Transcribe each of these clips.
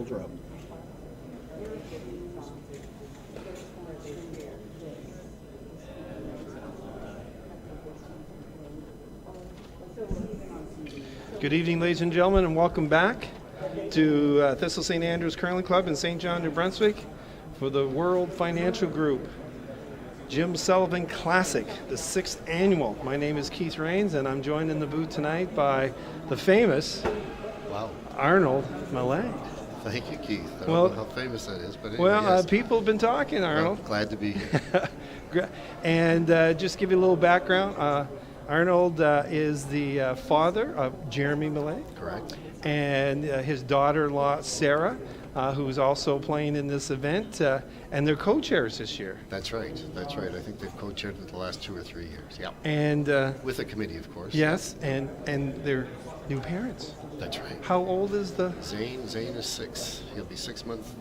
drop. Good evening, ladies and gentlemen, and welcome back to Thistle St. Andrews Curling Club in St. John, New Brunswick for the World Financial Group Jim Sullivan Classic, the 6th annual. My name is Keith Rains, and I'm joined in the booth tonight by the famous Arnold Millay. Thank you, Keith. I Well, don't know how famous that is, but anyway, Well, yes. people have been talking, Arnold. Well, glad to be here. And just give you a little background. Arnold is the father of Jeremy Millay. Correct. And his daughter-in-law, Sarah, who's also playing in this event, and they're co-chairs this year. That's right. That's right. I think they've co-chaired it the last 2 or 3 years. Yeah. And with a committee, of course. yes, and they're new parents. That's right. How old is the? Zane is 6. He'll be 6 months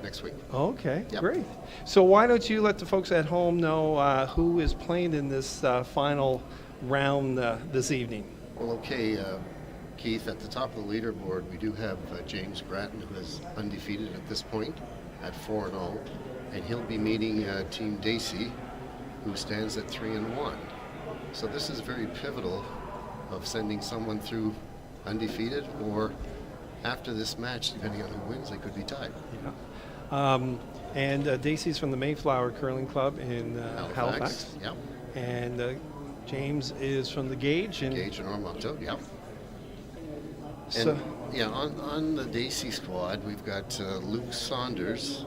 next week. Okay, Yep. great. So why don't you let the folks at home know who is playing in this final round this evening? Well, okay, Keith, at the top of the leaderboard, we do have James Gratton, who is undefeated at this point at 4-0, and he'll be meeting Team Dacey, who stands at 3-1. So this is very pivotal of sending someone through undefeated, or after this match, depending on who wins, they could be tied. Yeah. And Dacey's from the Mayflower Curling Club in Halifax. Yep. And James is from the Gage. Gage and Ormonto, yep. So, And yeah, on the Dacey squad, we've got Luke Saunders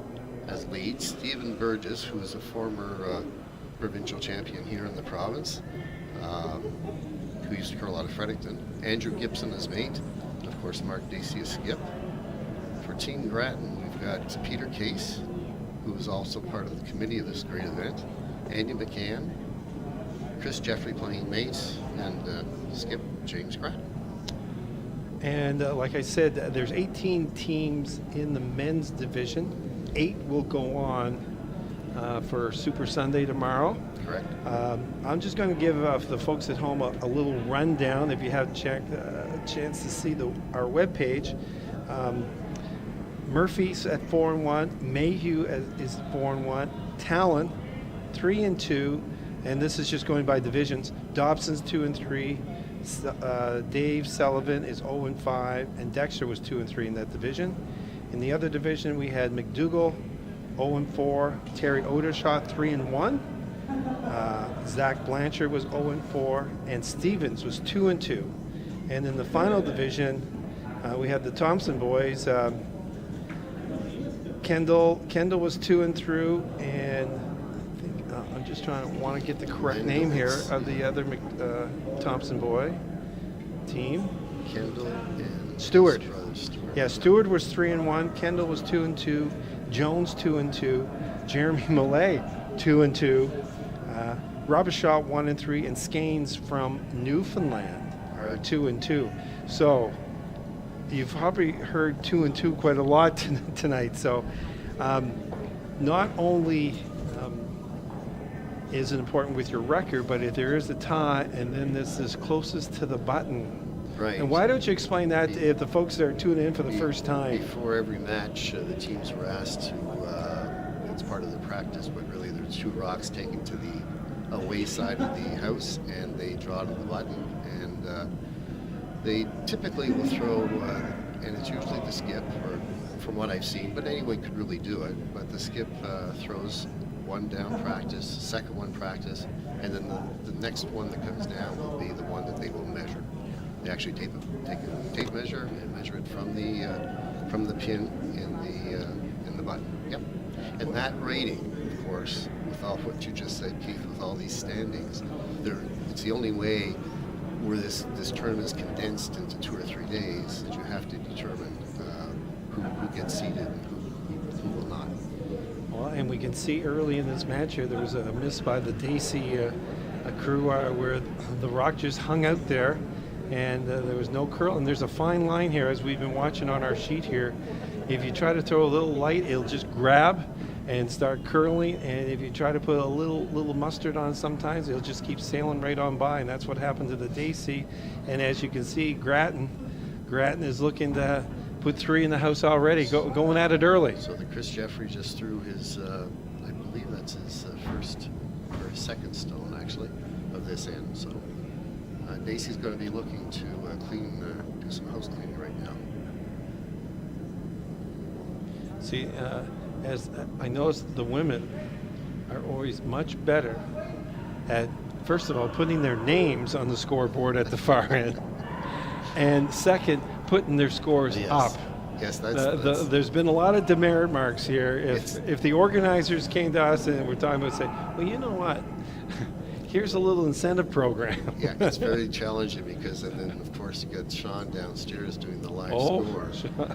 as lead, Stephen Burgess, who is a former provincial champion here in the province, who used to curl out of Fredericton, Andrew Gibson as mate, and of course Mark Dacey as skip. For Team Grattan, we've got Peter Case, who is also part of the committee of this great event, Andy McCann, Chris Jeffrey playing mate, and skip James Grattan. and like I said, there's 18 teams in the men's division. 8 will go on for Super Sunday tomorrow. Correct. I'm just going to give the folks at home a little rundown. If you haven't checked a chance to see our webpage, Murphy's at 4-1, Mayhew is 4-1, Talon 3-2, and this is just going by divisions. Dobson's 2-3, Dave Sullivan is 0-5, and Dexter was 2-3 in that division. In the other division, we had McDougall 0-4, Terry Odershot 3-1, Zach Blanchard was 0-4, and Stevens was 2-2. And in the final division, we had the Thompson boys. Kendall was 2-3, and I think I'm just want to get the correct name here of the other Thompson boy team. Kendall and Stewart. his brother Stewart. Yeah, Stewart was 3-1. Kendall was 2-2. Jones 2-2. Jeremy Millay 2-2. Robichaud 1-3, and Skanes from Newfoundland are 2-2. So you've probably heard 2-2 quite a lot tonight. So not only is it important with your record, but if there is a tie and then this is closest to the button. Right. And why don't you explain that if the folks that are tuning in for the first time? Before every match, the teams were asked to, it's part of the practice, but really there's 2 rocks taken to the away side of the house, and they draw to the button, and they typically will throw, and it's usually the skip, or from what I've seen, but anyone could really do it, but the skip throws one down practice, second one practice, and then the next one that comes down will be the one that they will measure. They actually take a tape measure and measure it from the pin in the button. Yep. And that rating, of course, with all what you just said, Keith, with all these standings, it's the only way where this tournament is condensed into 2 or 3 days that you have to determine who gets seeded and who will not. Well, and we can see early in this match here, there was a miss by the Dacey crew where the rock just hung out there, and there was no curl. And there's a fine line here, as we've been watching on our sheet here. If you try to throw a little light, it'll just grab and start curling, and if you try to put a little mustard on, sometimes it'll just keep sailing right on by, and that's what happened to the Dacey. And as you can see, Grattan is looking to put 3 in the house already, going at it early. So the Chris Jeffrey just threw his, I believe that's his first or his second stone actually of this end. So Dacey's going to be looking to do some house cleaning right now. See, as I noticed, the women are always much better at, first of all, putting their names on the scoreboard at the far end, and second, putting their scores up. Yes, There's been a lot of demerit marks here. If the organizers came to us and we're talking about, say, well, you know what? Here's a little incentive program. Yeah, it's very challenging because, and then of course you got Sean downstairs doing the live score,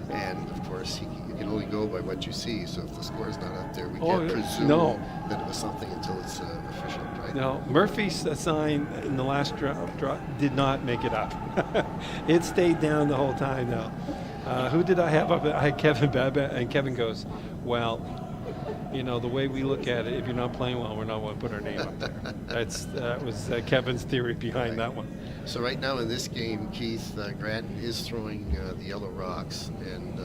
and of course you can only go by what you see. So if the score's not up there, we can't presume that it was something until it's official, right? No, Murphy's sign in the last drop did not make it up. It stayed down the whole time. Now, who did I have up? I had Kevin Babbitt, and Kevin goes, well, you know, the way we look at it, if you're not playing well, we're not going to put our name up there. That was Kevin's theory behind that one. So right now in this game, Keith, Grant is throwing the yellow rocks, and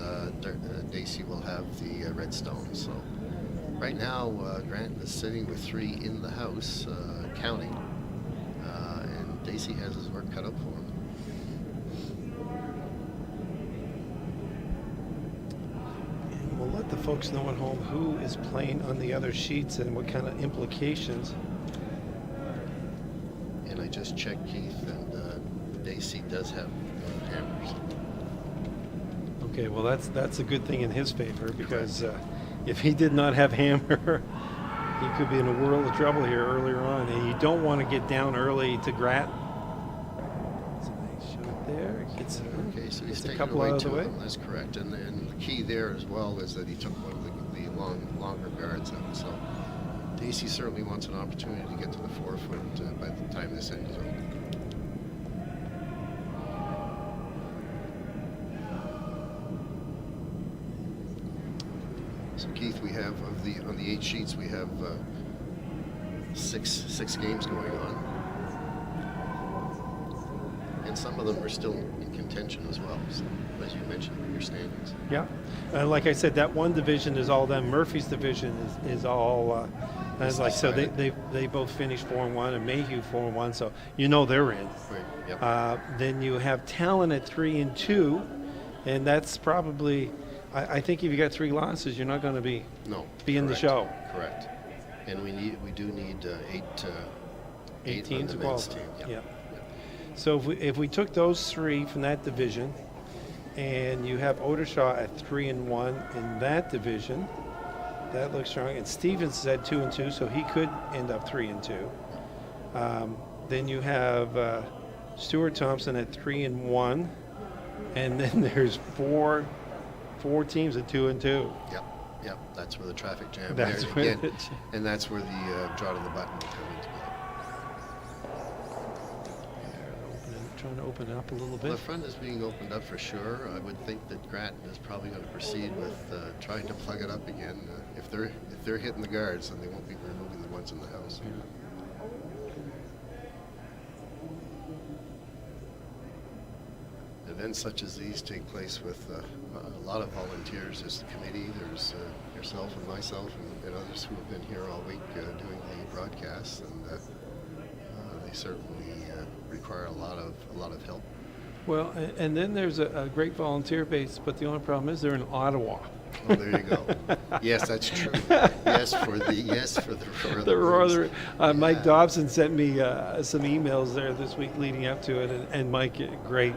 Dacey will have the red stones. So right now, Grant is sitting with 3 in the house, counting, and Dacey has his work cut out for him. We'll let the folks know at home who is playing on the other sheets and what kind of implications. And I just checked, Keith, and Dacey does have hammers. Okay, well that's a good thing in his favor, because if he did not have hammer, he could be in a world of trouble here earlier on, and you don't want to get down early to Grat. It's a nice shot there. Okay, so he's a taking couple away out of 2 the way. of them. That's correct. And the key there as well is that he took one of the longer guards out. So Dacey certainly wants an opportunity to get to the 4-foot by the time this end is over. So Keith, we have on the 8 sheets we have six games going on. And some of them are still in contention as well, so, as you mentioned in your standings. Yeah, like I said, that one division is all them. Murphy's division is all, as like so they both finished 4-1, and Mayhew 4-1, so you know they're in. Right. Yep. Then you have Talon at 3-2, and that's probably, I think if you got 3 losses, you're not going to be in the show. Correct. And we do need 8 teams on to the men's qualify. team. Yeah. So if we took those 3 from that division, and you have Odershaw at 3-1 in that division, that looks strong. And Stevens is at 2-2, so he could end up 3-2. Then you have Stuart Thompson at 3-1, and then there's four teams at 2-2. Yep. That's where the traffic jam. That's there where again, and that's where the draw to the button will come into play. Trying to open it up a little bit. Well, the front is being opened up for sure. I would think that Grattan is probably going to proceed with trying to plug it up again. If they're hitting the guards, then they won't be removing the ones in the house. Yeah. Events such as these take place with a lot of volunteers. There's the committee, there's yourself and myself and others who have been here all week doing the broadcasts, and they certainly require a lot of help. Well, and then there's a great volunteer base, but the only problem is they're in Ottawa. Oh, there you go. Yes, that's true. Yes, for the Roar. Mike Dobson sent me some emails there this week leading up to it, and Mike, great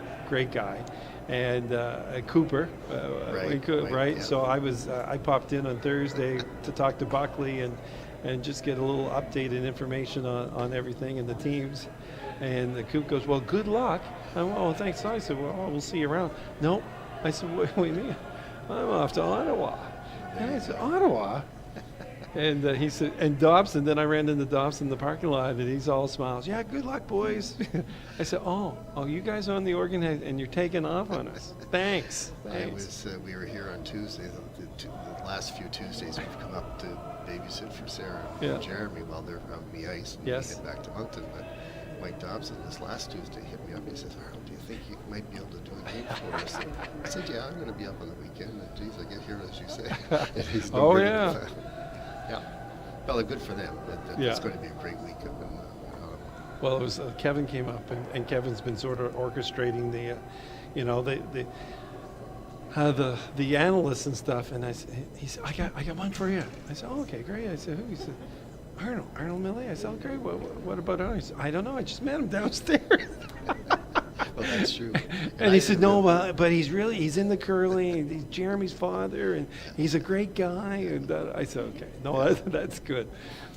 guy, and Cooper, right? Yeah. So I popped in on Thursday to talk to Buckley and just get a little updated information on everything and the teams. And the Coop goes, well, good luck. I went, oh, thanks. I said, well, we'll see you around. Nope. I said, what do you mean? I'm off to Ottawa. And I said, Ottawa? And he said, and Dobson, then I ran into Dobson in the parking lot, and he's all smiles. Yeah, good luck, boys. I said, oh, you guys are on the organized, and you're taking off on us. Thanks. We were here on Tuesday. The last few Tuesdays, we've come up to babysit for Sarah and Jeremy while they're on the ice, and we head back to Moncton. But Mike Dobson this last Tuesday hit me up. He says, Arnold, do you think you might be able to do a game for us? I said, yeah, I'm going to be up on the weekend. And geez, I get here as you say. And he's no Oh, good at yeah. that. Yeah. Well, good for them. It's going to be a great week up in Ottawa. Well, it was Kevin came up, and Kevin's been sort of orchestrating the, the analysts and stuff. And he said, I got one for you. I said, oh, okay, great. I said, who? He said, Arnold Milley. I said, oh, great. What about Arnold? He said, I don't know. I just met him downstairs. Well, that's true. And he said, no, but he's in the curling. He's Jeremy's father, and he's a great guy. And I said, okay, no, that's good.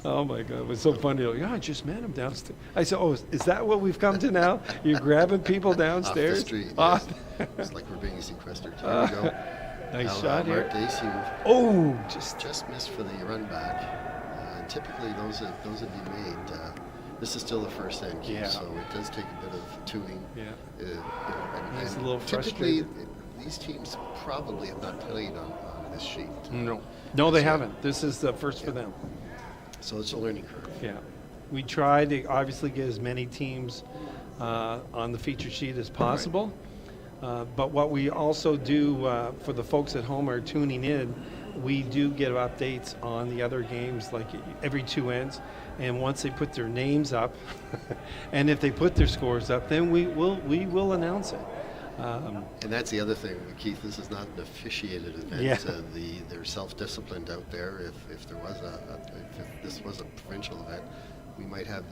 Oh my God, it was so funny. Like, yeah, I just met him downstairs. I said, oh, is that what we've come to now? You're grabbing people downstairs? Off the street, yes. It's like we're being sequestered. Here we go. Nice shot here. Mark Dacey just missed for the run back. And typically those would be made. This is still the first end, Keith, so it does take a bit of tuning. Yeah. And a little typically, frustrated. these teams probably have not played on this sheet. No, they haven't. This is the first for them. So it's a learning curve. Yeah. We try to obviously get as many teams on the feature sheet as possible. Right. But what we also do for the folks at home are tuning in, we do get updates on the other games like every two ends. And once they put their names up, and if they put their scores up, then we will announce it. And that's the other thing, Keith. This is not an officiated event. Yeah. They're self-disciplined out there. If this was a provincial event, we might have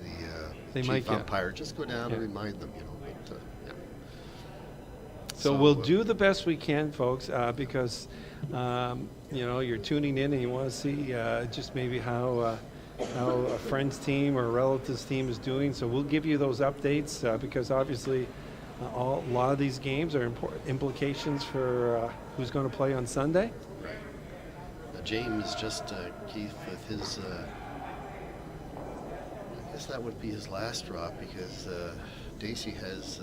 the chief umpire just go down and remind them. But, yeah. So we'll do the best we can, folks, because you're tuning in and you want to see just maybe how a friend's team or a relative's team is doing. So we'll give you those updates because obviously a lot of these games are implications for who's going to play on Sunday. Right. James just, Keith, with his, I guess that would be his last drop because Dacey has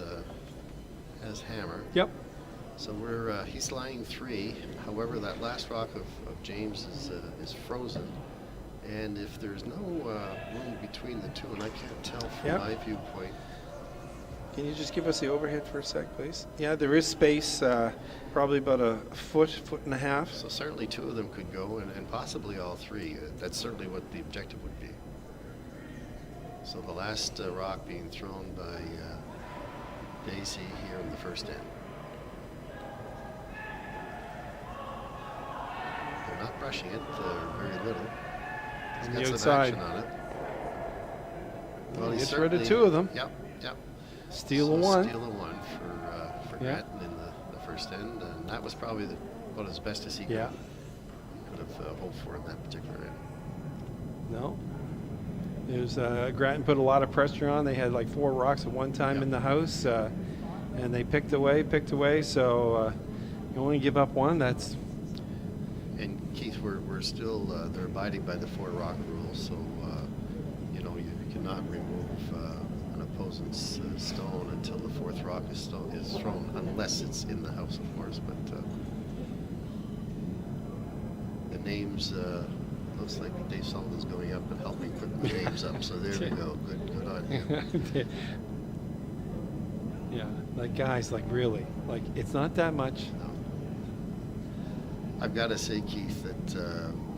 hammer. Yep. So he's lying 3. However, that last rock of James is frozen. And if there's no room between the two, and I can't tell from my viewpoint. Can you just give us the overhead for a sec, please? Yeah, there is space, probably about a foot and a half. So certainly 2 of them could go, and possibly all 3. That's certainly what the objective would be. So the last rock being thrown by Dacey here in the first end. They're not brushing it, very little. He's got some action on it. Well, he gets rid of 2 of them. Yep. Steal a 1. Steal a 1 for Grattan in the first end, and that was probably about as best as he could have hoped for in that particular end. No. It was Grattan put a lot of pressure on. They had like 4 rocks at one time in the house, and they picked away. So you only give up 1. That's. And Keith, we're still they're abiding by the 4 rock rule, so you cannot remove an opponent's stone until the 4th rock is thrown, unless it's in the house, of course. But the names looks like Dave Sullivan's going up and helping put the names up. So there we go. Good on him. Yeah, like guys, like really, like it's not that much. No. I've got to say, Keith, that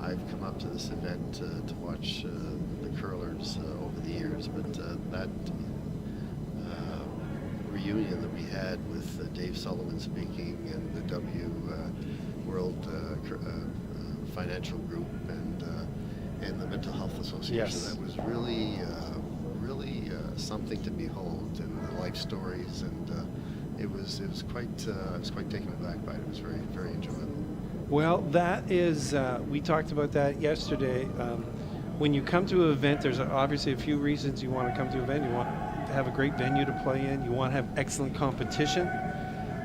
I've come up to this event to watch the curlers over the years, but that reunion that we had with Dave Sullivan speaking and the W World Financial Group and the Mental Health Association, that was really something to behold, and the life stories, and it was quite I was quite taken aback by it. It was very, very enjoyable. Well, that is, we talked about that yesterday. When you come to an event, there's obviously a few reasons you want to come to an event. You want to have a great venue to play in. You want to have excellent competition.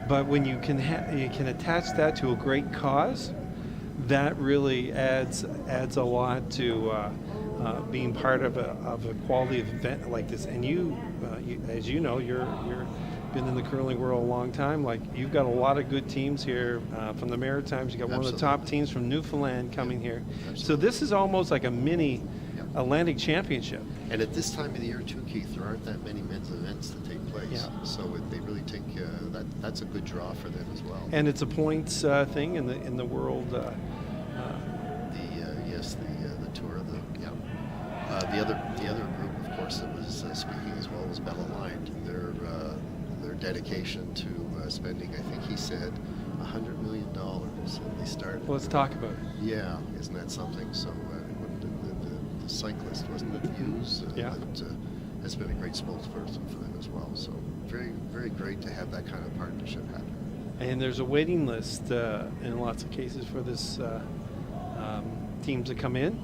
But when you can attach that to a great cause, that really adds a lot to being part of a quality event like this. And you as you know, you're been in the curling world a long time. Like, you've got a lot of good teams here from the Maritimes. You got one of the top teams from Newfoundland coming here. Absolutely. So this is almost like a mini Atlantic Championship. And at this time of the year too, Keith, there aren't that many men's events that take place. Yeah. So they really take that's a good draw for them as well. And it's a points thing in the world. The tour. The other group, of course, that was speaking as well was Bell Aligned. Their dedication to spending, I think he said, $100 million. And they started. Well, let's talk about it. Yeah, isn't that something? So the cyclist, wasn't it, Hughes? Yeah. That has been a great spokesperson for them as well. So very, very great to have that kind of partnership happen. And there's a waiting list in lots of cases for this teams to come in.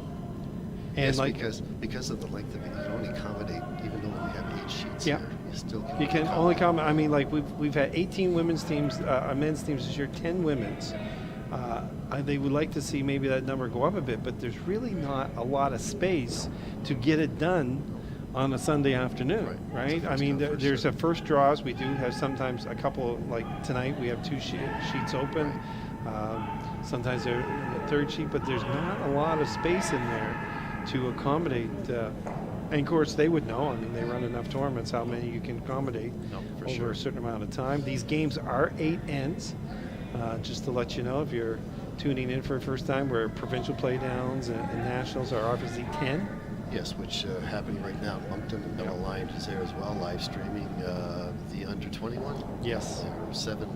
And yes, because of the length of it, you can only accommodate, even though we have 8 sheets yeah. here, you still can. You can only come. I mean, like we've had 18 women's teams, men's teams this year, 10 women's. They would like to see maybe that number go up a bit, but there's really not a lot of space to get it done on a Sunday afternoon, right? I mean, there's a first draws. We do have sometimes a couple, like tonight, we have 2 sheets open. Sometimes they're the third sheet, but there's not a lot of space in there to accommodate. And of course, they would know. I mean, they run enough tournaments, how many you can accommodate over a certain amount of time. These games are 8 ends. Just to let you know, if you're tuning in for the first time, where provincial playdowns and nationals are obviously 10. Yes, which happening right now in Moncton, and Bell Aligned is there as well, live streaming the under 21. Yes. There are 7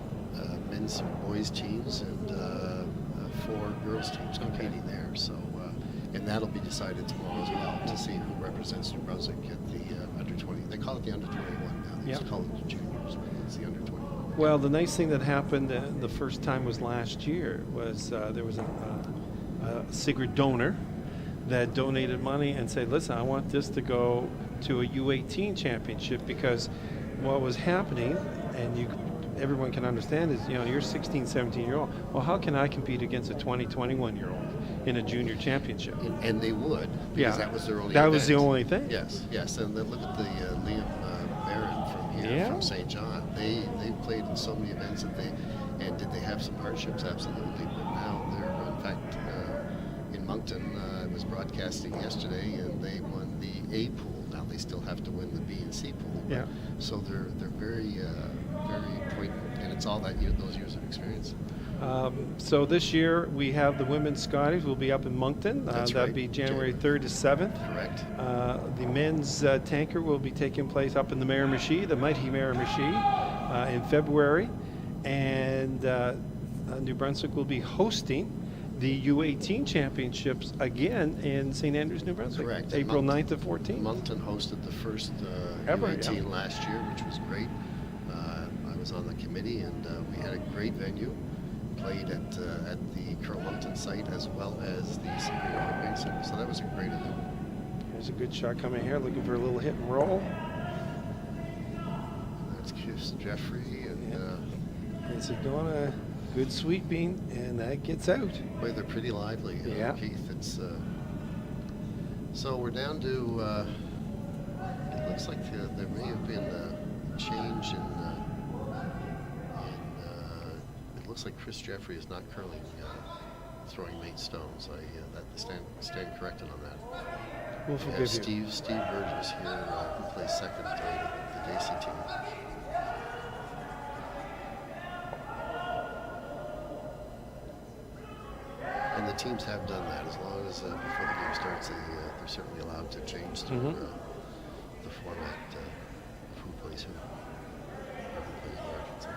men's and boys teams and 4 girls teams competing there. So, and that'll be decided tomorrow as well to see who represents New Brunswick at the under 20. They call it the under 21 now. They used to call it the juniors, but it's the under 21. Well, the nice thing that happened the first time was last year was there was a secret donor that donated money and said, listen, I want this to go to a U18 championship, because what was happening, and everyone can understand, is, you're 16, 17-year-old. Well, how can I compete against a 20, 21-year-old in a junior championship? And they would, because that was their only That event. was the only thing. Yes. And then look at the Liam Barron from here, from St. John. They played in so many events and did they have some hardships? Absolutely. But now they're, in fact, in Moncton, it was broadcasting yesterday, and they won the A pool. Now they still have to win the B and C pool. Yeah. So they're very, very point, and it's all those years of experience. So this year we have the women's Scotties will be up in Moncton. That'd be January 3rd to 7th. Correct. The men's tanker will be taking place up in the Miramichi, the mighty Miramichi, in February. And New Brunswick will be hosting the U18 championships again in St. Andrews, New Brunswick. Correct. April 9th to 14th. Moncton hosted the first Ever, U18 last year, which was great. I was on the committee, and we had a great venue. Played at the Curl-Moncton site as well as the Superior Bank Center. So that was a great event. There's a good shot coming here, looking for a little hit and roll. That's Chris Jeffrey, and It's going a good sweeping, and that gets out. boy, they're pretty lively. Keith. It's so we're down to. It looks like there may have been a change in. It looks like Chris Jeffrey is not currently throwing late stones. Stand corrected on that. We'll forgive you. Steve Burgess here, who plays second to the Dacey team. And the teams have done that. As long as before the game starts, they're certainly allowed to change the format of who plays who. Or who plays where, I should say.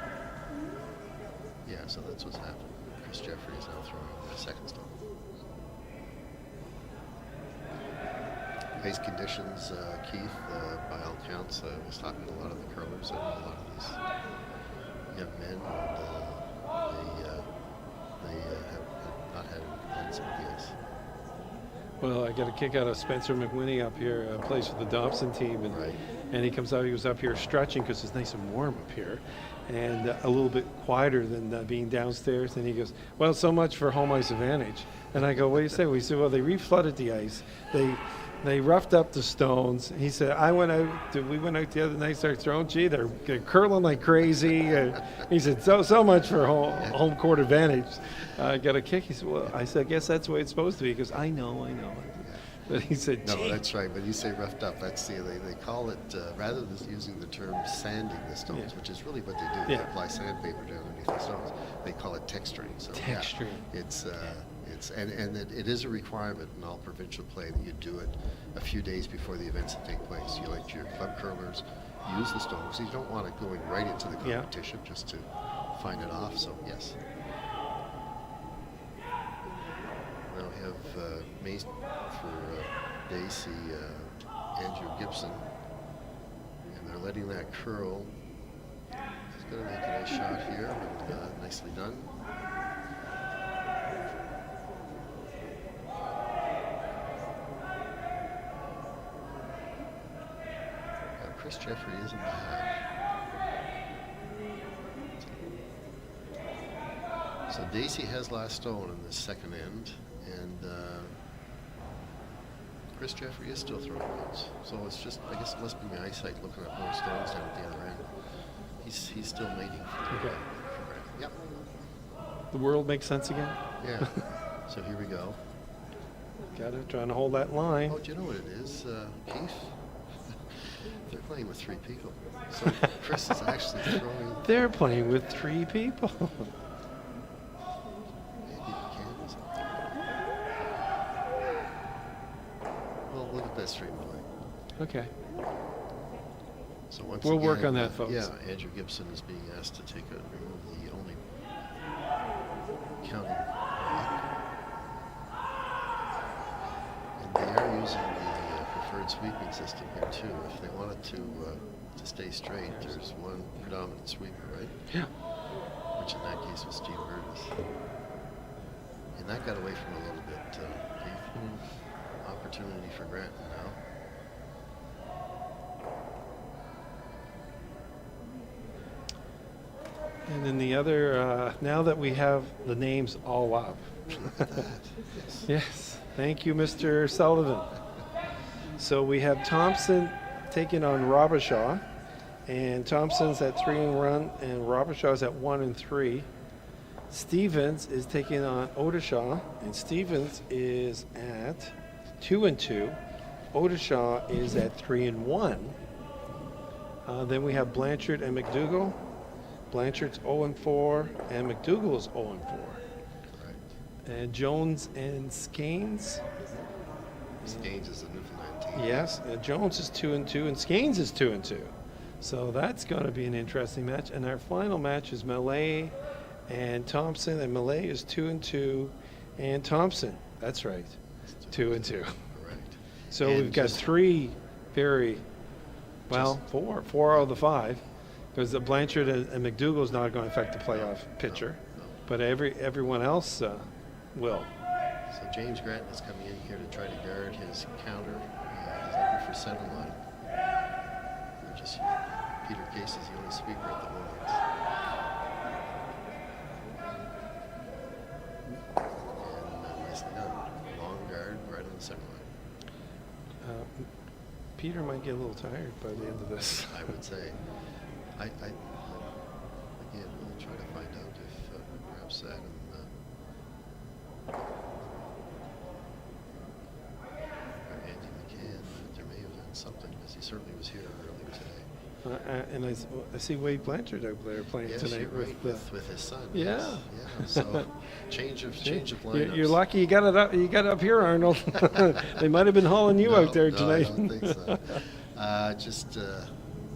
Yeah, so that's what's happened. Chris Jeffrey is now throwing the second stone. Ice conditions, Keith, by all counts, I was talking to a lot of the curlers and a lot of these young men, and they have not had any complaints with the ice. Well, I got a kick out of Spencer McWhinney up here, plays for the Dobson team, and he was up here stretching because it's nice and warm up here, and a little bit quieter than being downstairs. And he goes, "Well, so much for home ice advantage." And I go, "What do you say?" We said, "Well, they reflooded the ice. They roughed up the stones." He said, we went out the other night, started throwing. Gee, they're curling like crazy. He said, so much for home court advantage. I got a kick. He said, well, I guess that's the way it's supposed to be. He goes, I know. But he said, No, "Gee." that's right. When you say roughed up, that's they call it, rather than using the term sanding the stones, Yeah. which is really what they do. They Yeah. apply sandpaper down underneath the stones. They call it texturing. So Texturing. yeah, it is a requirement in all provincial play that you do it a few days before the events that take place. You let your club curlers use the stones. You don't want it going right into the Yeah. competition just to find it off. So yes. Now we have Mace for Dacey, Andrew Gibson, and they're letting that curl. He's going to make a nice shot here, and nicely done. Chris Jeffrey is in the half. So Dacey has last stone in the second end, and Chris Jeffrey is still throwing those. So it's just, I guess it must be my eyesight looking at more stones down at the other end. He's still mating for Okay. Yep. The world makes sense again. Yeah. So here we go. Got it. Trying to hold that line. Oh, do you know what it is, Keith? They're playing with 3 people. So Chris is actually throwing. They're playing with 3 people. Well, look at that stream play. Okay. So once We'll again, work on that, folks. Yeah, Andrew Gibson is being asked to remove the only counting rock. And they are using the preferred sweeping system here too. If they wanted to stay straight, there's one predominant sweeper, right? Yeah. Which in that case was Steve Burgess. And that got away from a little bit. Opportunity for Grant now. And then the other, now that we have the names all up. Look at that. Yes. Yes. Thank you, Mr. Sullivan. So we have Thompson taking on Robichaud. And Thompson's at 3-1, and Robichaud's at 1-3. Stevens is taking on Odishaw, and Stevens is at 2-2. Odishaw is at 3-1. Then we have Blanchard and McDougall. Blanchard's 0-4, and McDougall is 0-4. Right. And Jones and Skanes. Skanes is a Newfoundland team. Yes, Jones is 2-2, and Skanes is 2-2. So that's going to be an interesting match. And our final match is Millay and Thompson, and Millay is 2-2, and Thompson, that's right, 2-2. Correct. So And we've got just- 3 very, well, four out of the 5, because the Blanchard and McDougall's not going to affect the playoff picture, No. but everyone else will. So James Grant is coming in here to try to guard his counter. He's looking for center line. Just Peter Case is the only sweeper at the moment. And nicely done. Long guard right on the center line. Peter might get a little tired by the end of this. I would say. I again, we'll try to find out if perhaps Adam or Andy McCann, there may have been something, because he certainly was here earlier today. And I see Wade Blanchard out there playing Yes, tonight you're right, with his son. Yeah. Yes, yeah. So change of lineups. You're lucky you got it up. You got it up here, Arnold. They might have been hauling you out there tonight. No, I don't think so.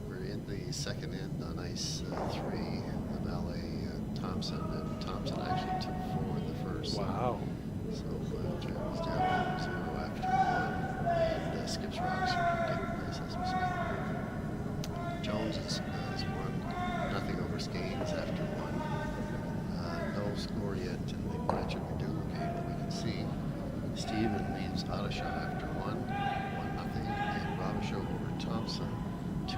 We're in the second end on ice 3. The valet Thompson, and Thompson actually took 4 in the first. Wow. So Jeremy's down 0 after 1, and Skips Rocks are taking place as we speak. Jones is 1-0 over Skanes after 1. No score yet in the Blanchard McDougall game, but we can see Steven leads Odishaw after 1-0, and Robichaud over Thompson 2-0.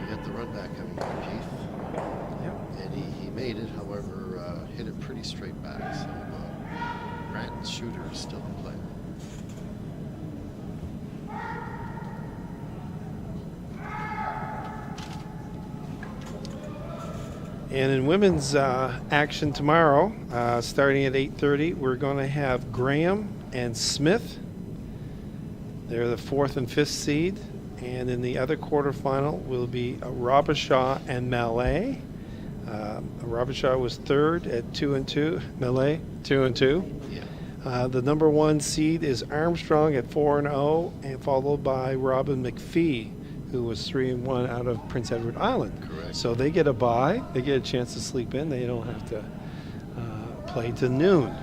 We got the run back coming from Keith. Yep. And he made it, however, hit it pretty straight back. So Grant's shooter is still in play. And in women's action tomorrow, starting at 8:30, we're going to have Graham and Smith. They're the 4th and 5th seed. And in the other quarterfinal will be Robichaud and Mallet. Robichaud was 3rd at 2-2. Mallet 2-2. Yeah. The number 1 seed is Armstrong at 4-0, and followed by Robin McPhee, who was 3-1 out of Prince Edward Island. Correct. So they get a bye. They get a chance to sleep in. They don't have to play to noon.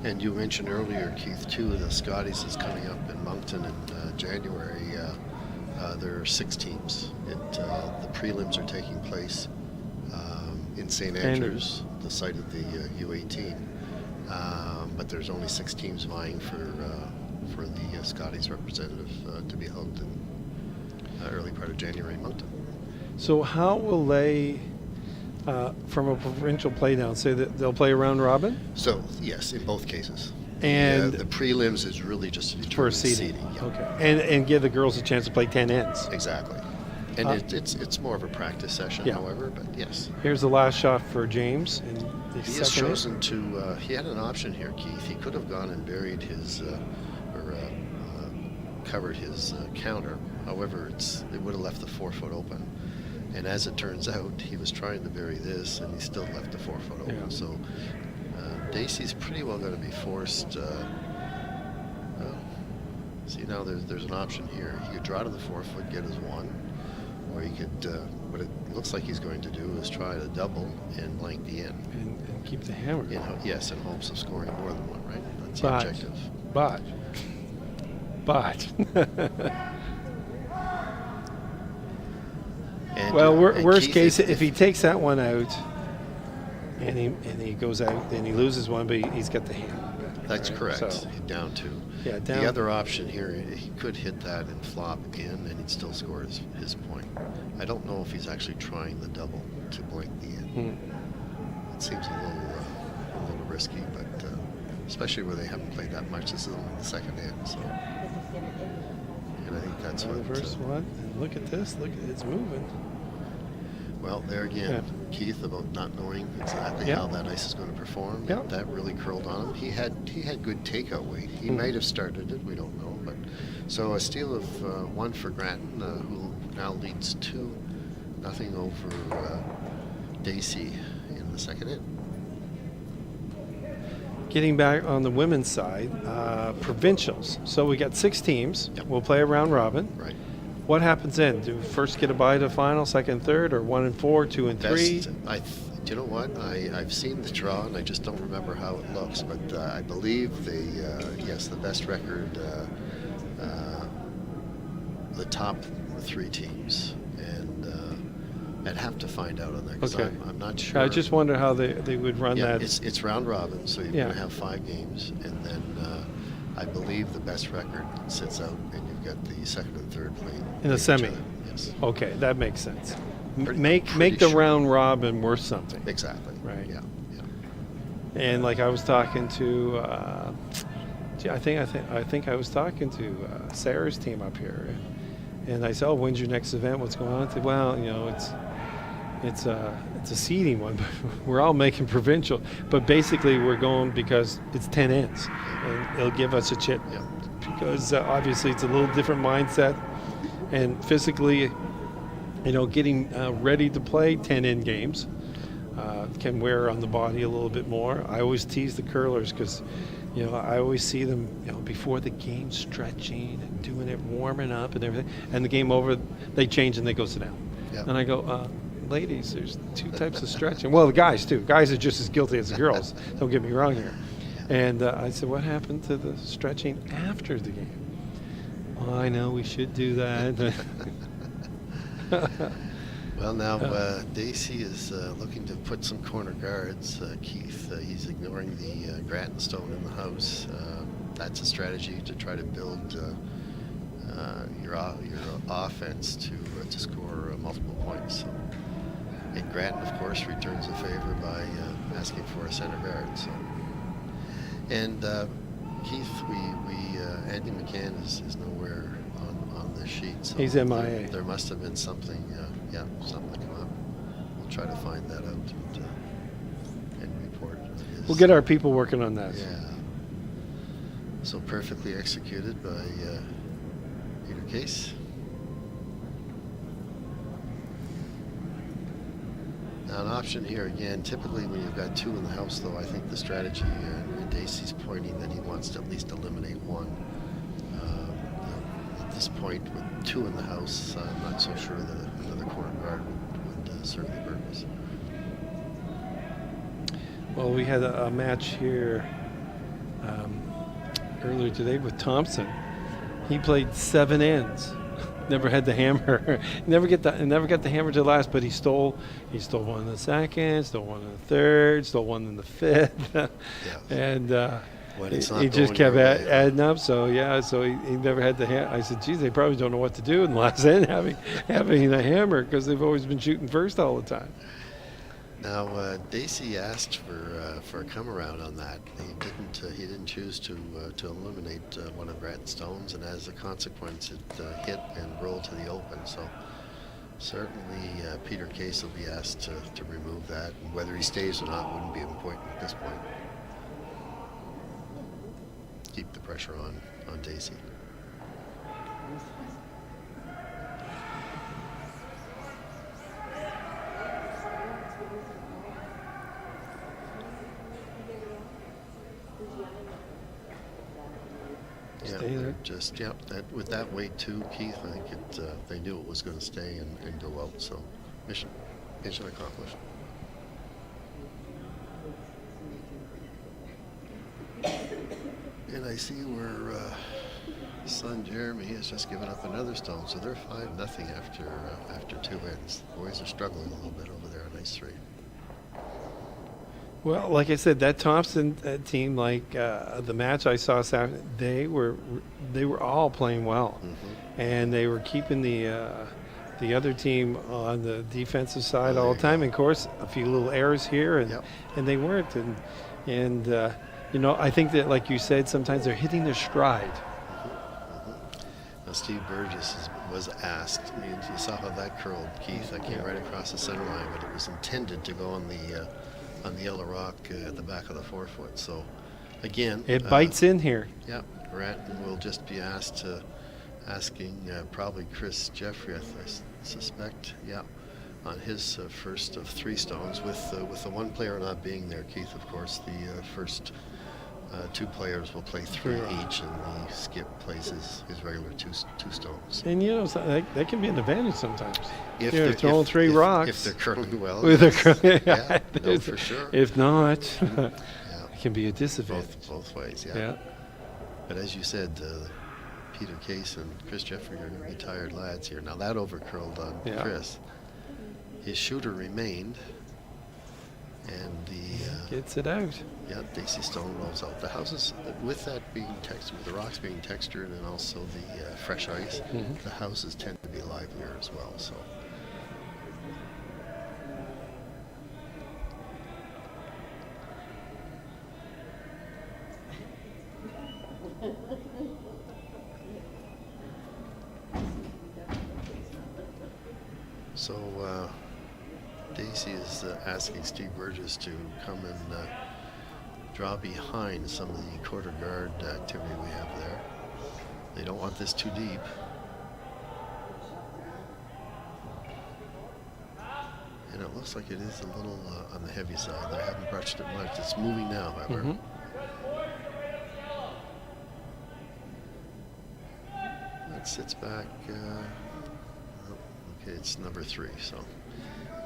And you mentioned earlier, Keith, too, the Scotties is coming up in Moncton in January. There are 6 teams. The prelims are taking place in St. Andrews, the site of the U18. But there's only 6 teams vying for the Scotties representative to be held in early part of January in Moncton. So how will they, from a provincial play down, say that they'll play a round robin? So, yes, in both cases. And the prelims is really just to for determine seeding. Yeah. Okay. And give the girls a chance to play 10 ends. Exactly. And it's more of a practice session, Yeah. however, but yes. Here's the last shot for James. In the He has second chosen to, he had an option here, Keith. He could have gone and buried his, covered his counter. However, it would have left the 4-foot open. And as it turns out, he was trying to bury this, and he still left the 4-foot open. Yeah. So Dacey's pretty well going to be forced. See, now there's an option here. He could draw to the 4-foot, get his 1, or he could. What it looks like he's going to do is try to double and blank the in. And keep the hammer. Yes, in hopes of scoring more than 1. Right. That's the But- objective. But. And, Well, and worst Keith, case, if he takes that one out, and he goes out, then he loses one, but he's got the hammer. That's right? correct. So, Down 2. yeah, down. The other option here, he could hit that and flop in, and he'd still score his point. I don't know if he's actually trying the double to blank the in. It seems a little risky, but especially where they haven't played that much. This is only the second in, so. And I think that's The what. first one, and look at this. Look, it's moving. Well, there again, Keith, about not knowing exactly Yeah. how that ice is going to perform. Yeah. That really curled on him. He had good takeout weight. He might have started it. We don't know. But so a steal of 1 for Grattan, who now leads 2-0 over Dacey in the second in. Getting back on the women's side, provincials. So we got 6 teams. Yep. We'll play a round robin. Right. What happens then? Do we first get a bye to final, second, third, or 1 and 4, 2 and 3? Do you know what? I've seen the draw, and I just don't remember how it looks. But I believe the best record, the top 3 teams, and I'd have to find out on that because Okay. I'm not sure. I just wonder how they would run Yeah, that. it's round robin, so you're Yeah. going to have 5 games, and then I believe the best record sits out, and you've got the second and third playing In the each semi. other. Yes, Okay, that makes sense. Pretty- Make pretty the sure. round robin worth something. exactly. Right. Yeah. And like I was talking to, I think I was talking to Sarah's team up here, and I said, "Oh, when's your next event? What's going on?" I said, "Well, it's a seeding one, but we're all making provincial. But basically, we're going because it's 10 ends, and it'll give us a chip Yeah. because obviously it's a little different mindset, and physically, getting ready to play 10 end games can wear on the body a little bit more. I always tease the curlers because, I always see them, before the game stretching and doing it, warming up and everything, and the game over, they change and they go sit down. Yeah. And I go, ladies, there's 2 types of stretching. Well, the guys too. Guys are just as guilty as the girls. Don't get me wrong here. And I said, what happened to the stretching after the game? Oh, I know we should do that. Well, now Dacey is looking to put some corner guards. Keith, he's ignoring the Grattan stone in the house. That's a strategy to try to build your offense to score multiple points. So, and Grattan, of course, returns the favor by asking for a center guard. So, and Keith, Andy McCann is nowhere on the sheet. So He's MIA. There must have been something, something come up. We'll try to find that out and report. We'll get our people working on that. Yeah. So perfectly executed by Peter Case. Now an option here again, typically when you've got 2 in the house though, I think the strategy, and Dacey's pointing that he wants to at least eliminate 1. At this point with 2 in the house, I'm not so sure that another corner guard would serve the purpose. Well, we had a match here earlier today with Thompson. He played 7 ends. Never had the hammer. never got the hammer to last, but he stole 1 in the second, stole 1 in the third, stole 1 in the fifth. Yeah. And he just kept adding up. So he never had the hammer. I said, geez, they probably don't know what to do in the last end having the hammer, because they've always been shooting first all the time. Now, Dacey asked for a come around on that. He didn't choose to eliminate one of Grant's stones, and as a consequence, it hit and rolled to the open. So certainly, Peter Case will be asked to remove that. And whether he stays or not wouldn't be important at this point. Keep the pressure on Dacey. With that weight too, Keith, I think they knew it was going to stay and go out. So mission accomplished. And I see where son Jeremy has just given up another stone, so they're 5-0 after 2 ends. The boys are struggling a little bit over there on ice 3. Well, like I said, that Thompson team, like the match I saw Saturday, they were all playing well, and they were keeping the other team on the defensive side all the time. And of course, a few little errors here, and they weren't. And I think that, like you said, sometimes they're hitting their stride. Now, Steve Burgess was asked. I mean, you saw how that curled, Keith. That came right across the center line, but it was intended to go on the yellow rock at the back of the forefoot. So, again, it bites in here. Yeah, Grant will just be asking probably Chris Jeffrey, I suspect. Yeah, on his first of 3 stones, with the one player not being there, Keith. Of course, the first 2 players will play 3 each, and the skip plays his regular two stones. And that can be an advantage sometimes. If they're throwing 3 rocks. If they're curling well. No, for sure. If not, it can be a disadvantage. Both ways, yeah. But as you said, Peter Case and Chris Jeffrey are going to be tired lads here. Now that overcurled on Chris. His shooter remained, and gets it out. Yeah, Dacey Stone rolls out. The houses, with that being textured, with the rocks being textured, and also the fresh ice, the houses tend to be livelier as well. So. So Dacey is asking Steve Burgess to come and draw behind some of the quarter guard activity we have there. They don't want this too deep. And it looks like it is a little on the heavy side. They haven't brushed it much. It's moving now, however. That sits back. Okay, it's number 3, so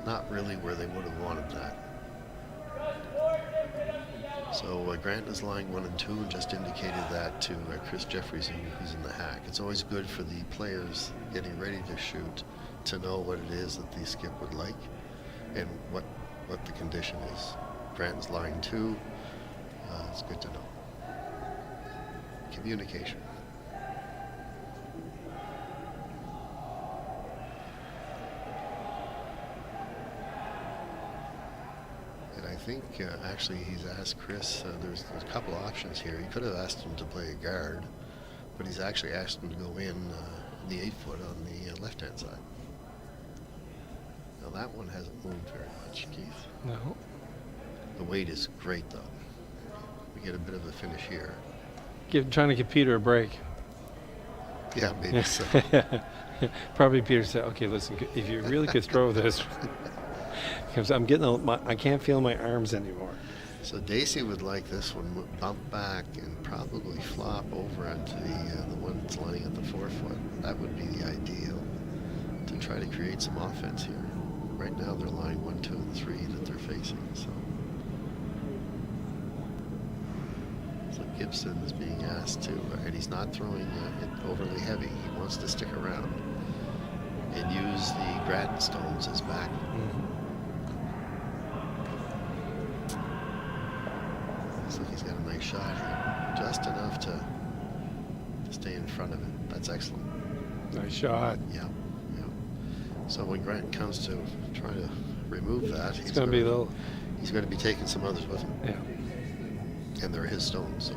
not really where they would have wanted that. So Grant is lying 1 and 2, and just indicated that to Chris Jeffries, who's in the hack. It's always good for the players getting ready to shoot to know what it is that the skip would like and what the condition is. Grant is lying 2. It's good to know. Communication. I think actually he's asked Chris, there's a couple of options here. He could have asked him to play a guard, but he's actually asked him to go in the 8-foot on the left-hand side. Now that one hasn't moved very much, Keith. No. The weight is great though. We get a bit of a finish here. trying to give Peter a break. Yeah, maybe so. Probably Peter said, "Okay, listen, if you really could throw this, because I can't feel my arms anymore." So Daisy would like this one bump back and probably flop over onto the one that's lying at the forefoot. That would be the ideal to try to create some offense here. Right now they're lying 1, 2, and 3 that they're facing. So Gibson is being asked to, and he's not throwing it overly heavy. He wants to stick around and use the Grattan stones as back. Looks like he's got a nice shot here, just enough to stay in front of it. That's excellent. Nice shot. Yeah. So when Grattan comes to try to remove that, he's going to be taking some others with him. Yeah. And they're his stones. So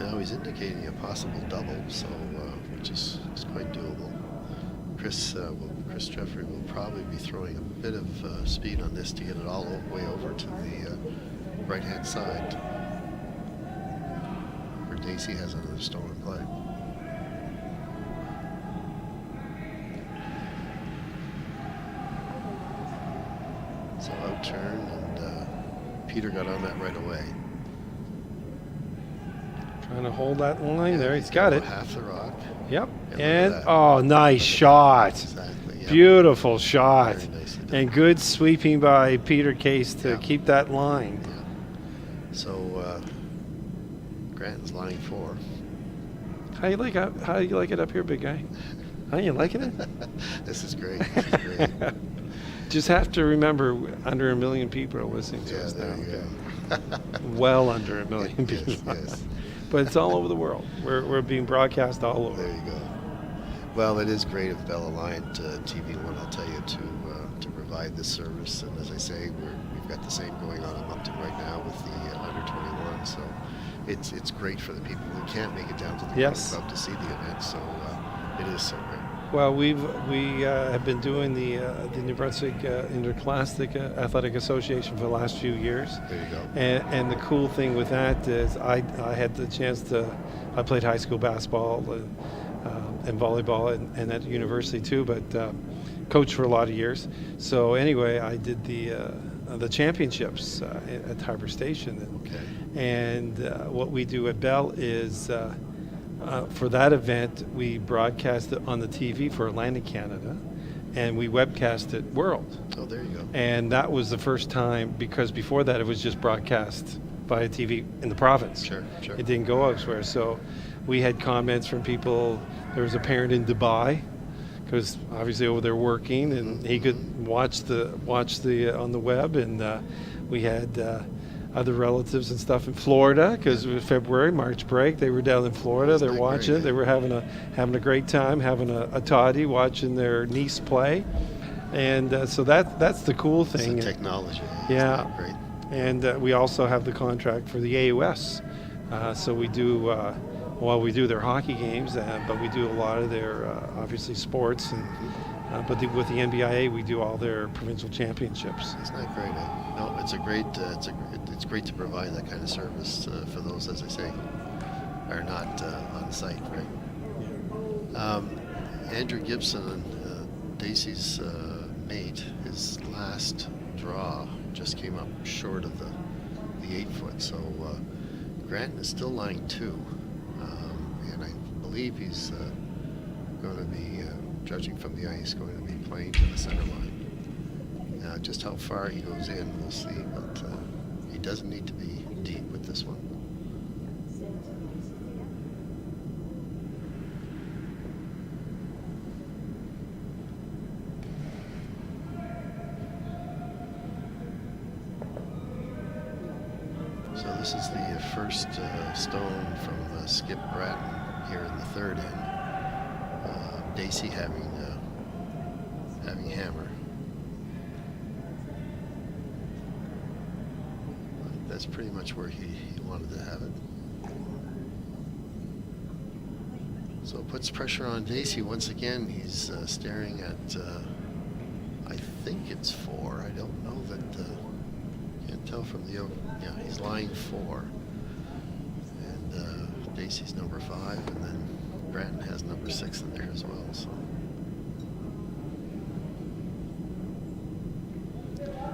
now he's indicating a possible double, so which is quite doable. Chris Jeffrey will probably be throwing a bit of speed on this to get it all the way over to the right-hand side, where Daisy has another stone in play. So out turn, and Peter got on that right away. Trying to hold that line there. He's got it. Half the rock. Yep. And oh, nice shot. Exactly. Yep. Beautiful shot. Very nicely done. And good sweeping by Peter Case to keep that line. Yeah. So Grattan's lying 4. How you like it up here, big guy? How you liking it? This is great. This is great. Just have to remember, under 1 million people are listening to us now. Okay. Well under 1 million people. Yes. But it's all over the world. We're being broadcast all over. There you go. Well, it is great of Bell Alliant TV1, I'll tell you, to provide this service. And as I say, we've got the same going on in Moncton right now with the under 21. So it's great for the people who can't make it down to the club to see the event. So it is so great. Well, we have been doing the New Brunswick Interclassic Athletic Association for the last few years. There you go. And the cool thing with that is I had the chance I played high school basketball and volleyball and at university too, but coached for a lot of years. So anyway, I did the championships at Harbour Station. And what we do at Bell is for that event, we broadcast it on the TV for Atlantic Canada, and we webcast it world. Oh, there you go. And that was the first time, because before that it was just broadcast via TV in the province. Sure. It didn't go elsewhere. So we had comments from people. There was a parent in Dubai, because obviously over there working, and he could watch the on the web, and we had other relatives and stuff in Florida, because it was February, March break. They were down in Florida. They're watching it. They were having a great time, having a toddy, watching their niece play, and so that's the cool thing. It's technology. Yeah, great. And we also have the contract for the AUS, so we do. We do their hockey games, but we do a lot of their obviously sports, and but with the NBIA we do all their provincial championships. Isn't that great? No, it's a great. It's great to provide that kind of service for those, as I say, are not on site, right? Yeah. Andrew Gibson, Dacey's mate, his last draw just came up short of the 8-foot. So Grattan is still lying 2. And I believe he's going to be, judging from the ice, going to be playing to the center line. Just how far he goes in, we'll see, but he doesn't need to be deep with this one. So this is the first stone from Skip Grattan here in the third end. Dacey having hammer. That's pretty much where he wanted to have it. So it puts pressure on Dacey once again. He's staring at, I think it's 4. I don't know that, can't tell from the yeah, he's line 4, and Dacey's number 5, and then Grattan has number 6 in there as well. So.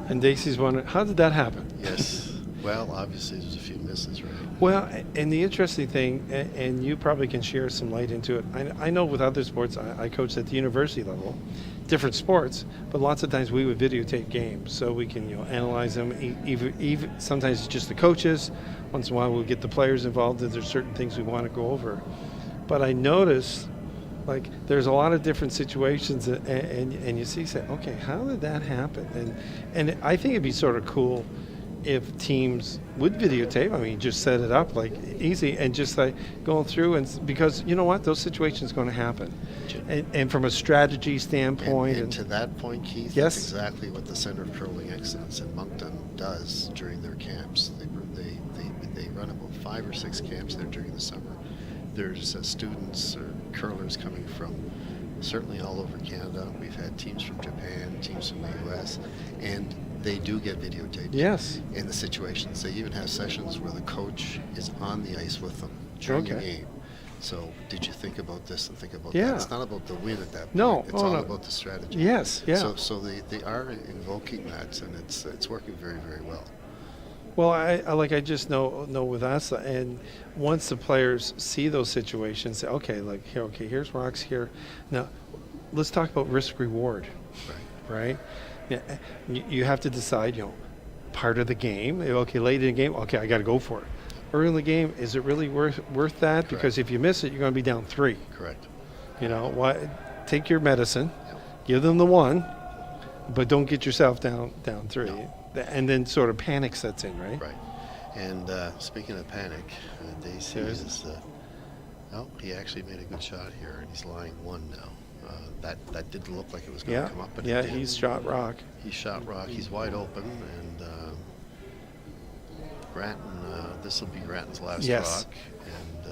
And Dacey's wondering, how did that happen? Yes. Well, obviously there's a few misses, right? Well, and the interesting thing, and you probably can share some light into it. I know with other sports, I coached at the university level, different sports, but lots of times we would videotape games so we can analyze them. Even sometimes it's just the coaches. Once in a while we'll get the players involved if there's certain things we want to go over. But I noticed, like, there's a lot of different situations, and you say, okay, how did that happen? And I think it'd be sort of cool if teams would videotape. I mean, just set it up like easy and just like going through, and because you know what, those situations going to happen, and from a strategy standpoint. And to that point, Keith, yes, that's exactly what the Center of Curling Excellence in Moncton does during their camps. They run about 5 or 6 camps there during the summer. There's students or curlers coming from certainly all over Canada. We've had teams from Japan, teams from the U.S., and they do get videotaped. Yes. In the situations. They even have sessions where the coach is on the ice with them during the game. So did you think about this and think about that? It's not about the win at that point. No. It's all about the strategy. Yes, yeah. So they are invoking that, and it's working very, very well. Well, I just know with us, and once the players see those situations, say, okay, here's rocks here. Now, let's talk about risk reward. Right? Yeah, you have to decide, part of the game. Okay, late in the game, okay, I got to go for it. Early in the game, is it really worth that? Correct. Because if you miss it, you're going to be down 3. Correct. Take your medicine, give them the 1, but don't get yourself down 3. No. And then sort of panic sets in, right? Right. And speaking of panic, Dacey he actually made a good shot here, and he's lying 1 now. That didn't look like it was going to come up. But he's shot rock. He shot rock. He's wide open, and Grattan, this will be Grattan's last rock. And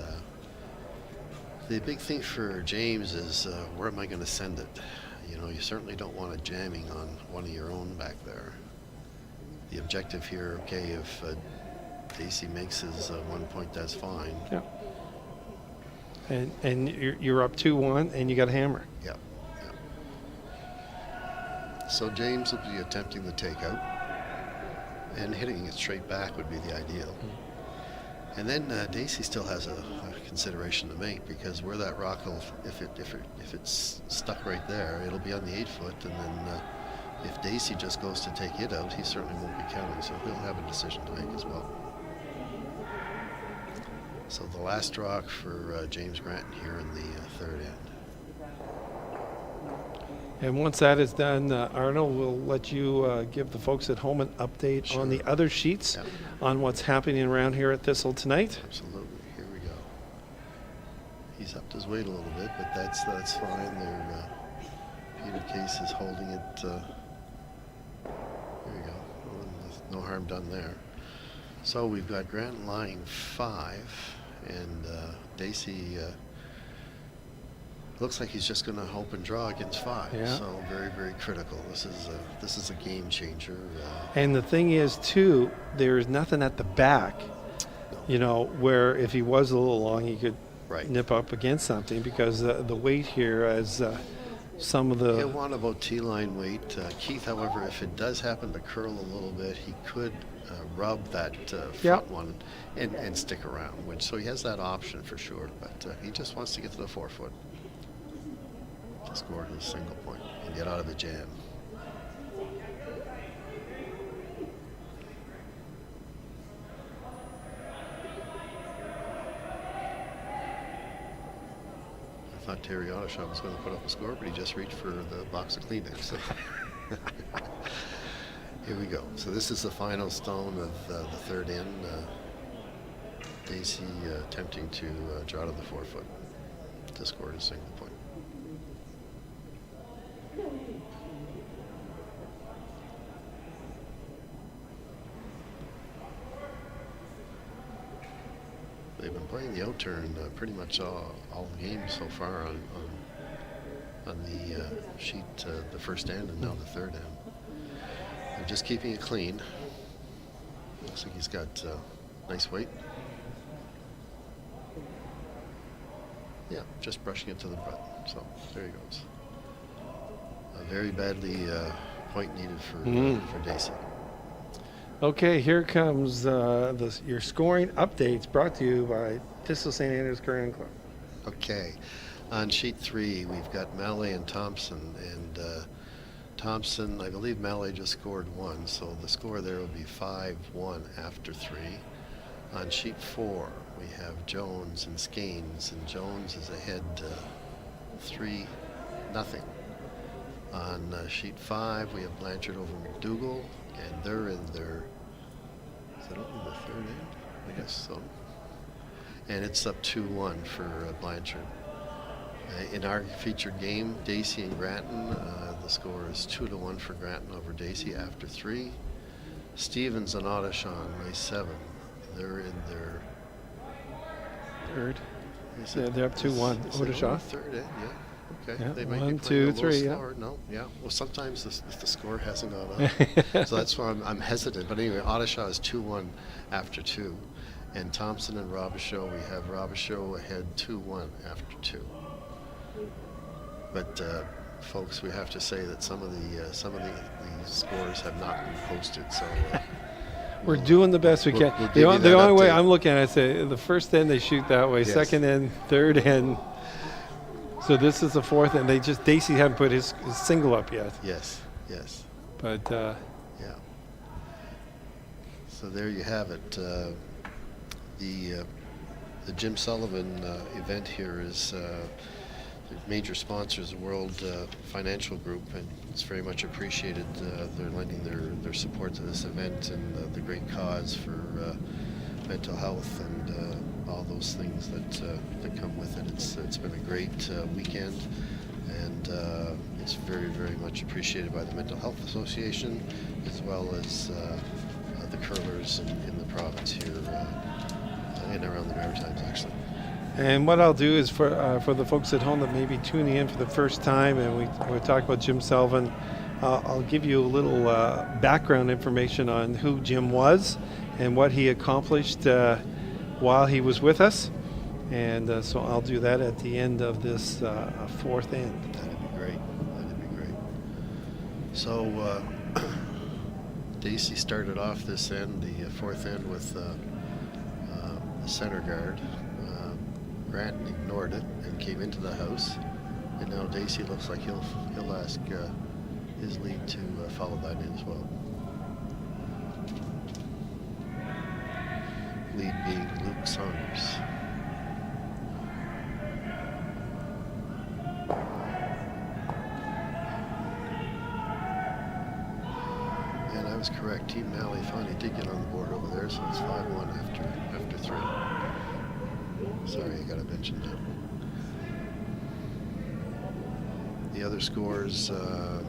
the big thing for James is where am I going to send it? You certainly don't want it jamming on one of your own back there. The objective here, okay, if Dacey makes his 1 point, that's fine. Yeah. And you're up 2-1, and you got a hammer. Yeah. So James will be attempting the takeout, and hitting it straight back would be the ideal. And then Dacey still has a consideration to make, because where that rock will, if it's stuck right there, it'll be on the 8-foot, and then if Dacey just goes to take it out, he certainly won't be counting, so he'll have a decision to make as well. So the last rock for James Grattan here in the third end. And once that is done, Arnold, we'll let you give the folks at home an update on the other sheets on what's happening around here at Thistle tonight. Absolutely. Here we go. He's upped his weight a little bit, but that's fine. Peter Case is holding it. There you go. No harm done there. So we've got Grant lying 5, and Dacey looks like he's just going to hope and draw against 5. Yeah. So very, very critical. This is a game changer. And the thing is, too, there's nothing at the back, where if he was a little long, he could nip up against something, because the weight here as some of the... He'll want about T-line weight. Keith, however, if it does happen to curl a little bit, he could rub that front one and stick around. So he has that option for sure, but he just wants to get to the 4-foot to score his single point and get out of the jam. I thought Terry Autoshop was going to put up a score, but he just reached for the box of Kleenex. So. Here we go. So this is the final stone of the third end. Dacey attempting to draw to the 4-foot to score his single point. They've been playing the out-turn pretty much all the games so far on the sheet, the first end and now the third end. They're just keeping it clean. Looks like he's got nice weight. Yeah, just brushing it to the butt. So there he goes. Very badly point needed for Dacey. Okay, here comes your scoring updates brought to you by Thistle St. Andrews Curling Club. Okay, on sheet 3 we've got Mallet and Thompson, and Thompson, I believe Mallet just scored 1, so the score there will be 5-1 after 3. On sheet 4 we have Jones and Skanes, and Jones is ahead 3-0. On sheet 5 we have Blanchard over McDougall, and they're in their, is that in the third end? I guess so. And it's up 2-1 for Blanchard. In our featured game, Dacey and Grattan, the score is 2-1 for Grattan over Dacey after 3. Stevens and Ottershaw, race 7. They're in their third. Yeah, they're up 2-1. Ottershaw. Third end, yeah. Okay. Yeah, They might 1, be 2, 3. Yeah. No, yeah. Well, sometimes the score hasn't gone up, so that's why I'm hesitant. But anyway, Ottershaw is 2-1 after 2, and Thompson and Robichaud, we have Robichaud ahead 2-1 after 2. But folks, we have to say that some of the scores have not been posted, so we're doing the best we can. The only way I'm looking at it, say the first end they shoot that way, yes. Second end, third end. So this is the fourth, and Dacey hadn't put his single up yet. Yes, yes. But yeah. So there you have it. The Jim Sullivan event here is the major sponsors, the World Financial Group, and it's very much appreciated. They're lending their support to this event and the great cause for mental health and all those things that come with it. It's been a great weekend, and it's very, very much appreciated by the Mental Health Association as well as the curlers in the province here and around the Maritimes, actually. And what I'll do is for the folks at home that may be tuning in for the first time, and we talk about Jim Sullivan, I'll give you a little background information on who Jim was and what he accomplished while he was with us. And so I'll do that at the end of this fourth end. That'd be great. That'd be great. So Dacey started off this end, the fourth end, with the center guard. Grattan ignored it and came into the house, and now Dacey looks like he'll ask his lead to follow that in as well. Lead being Luke Saunders. And I was correct. Team Malley finally did get on the board over there, so it's 5-1 after 3. Sorry, I got to mention that. The other scores on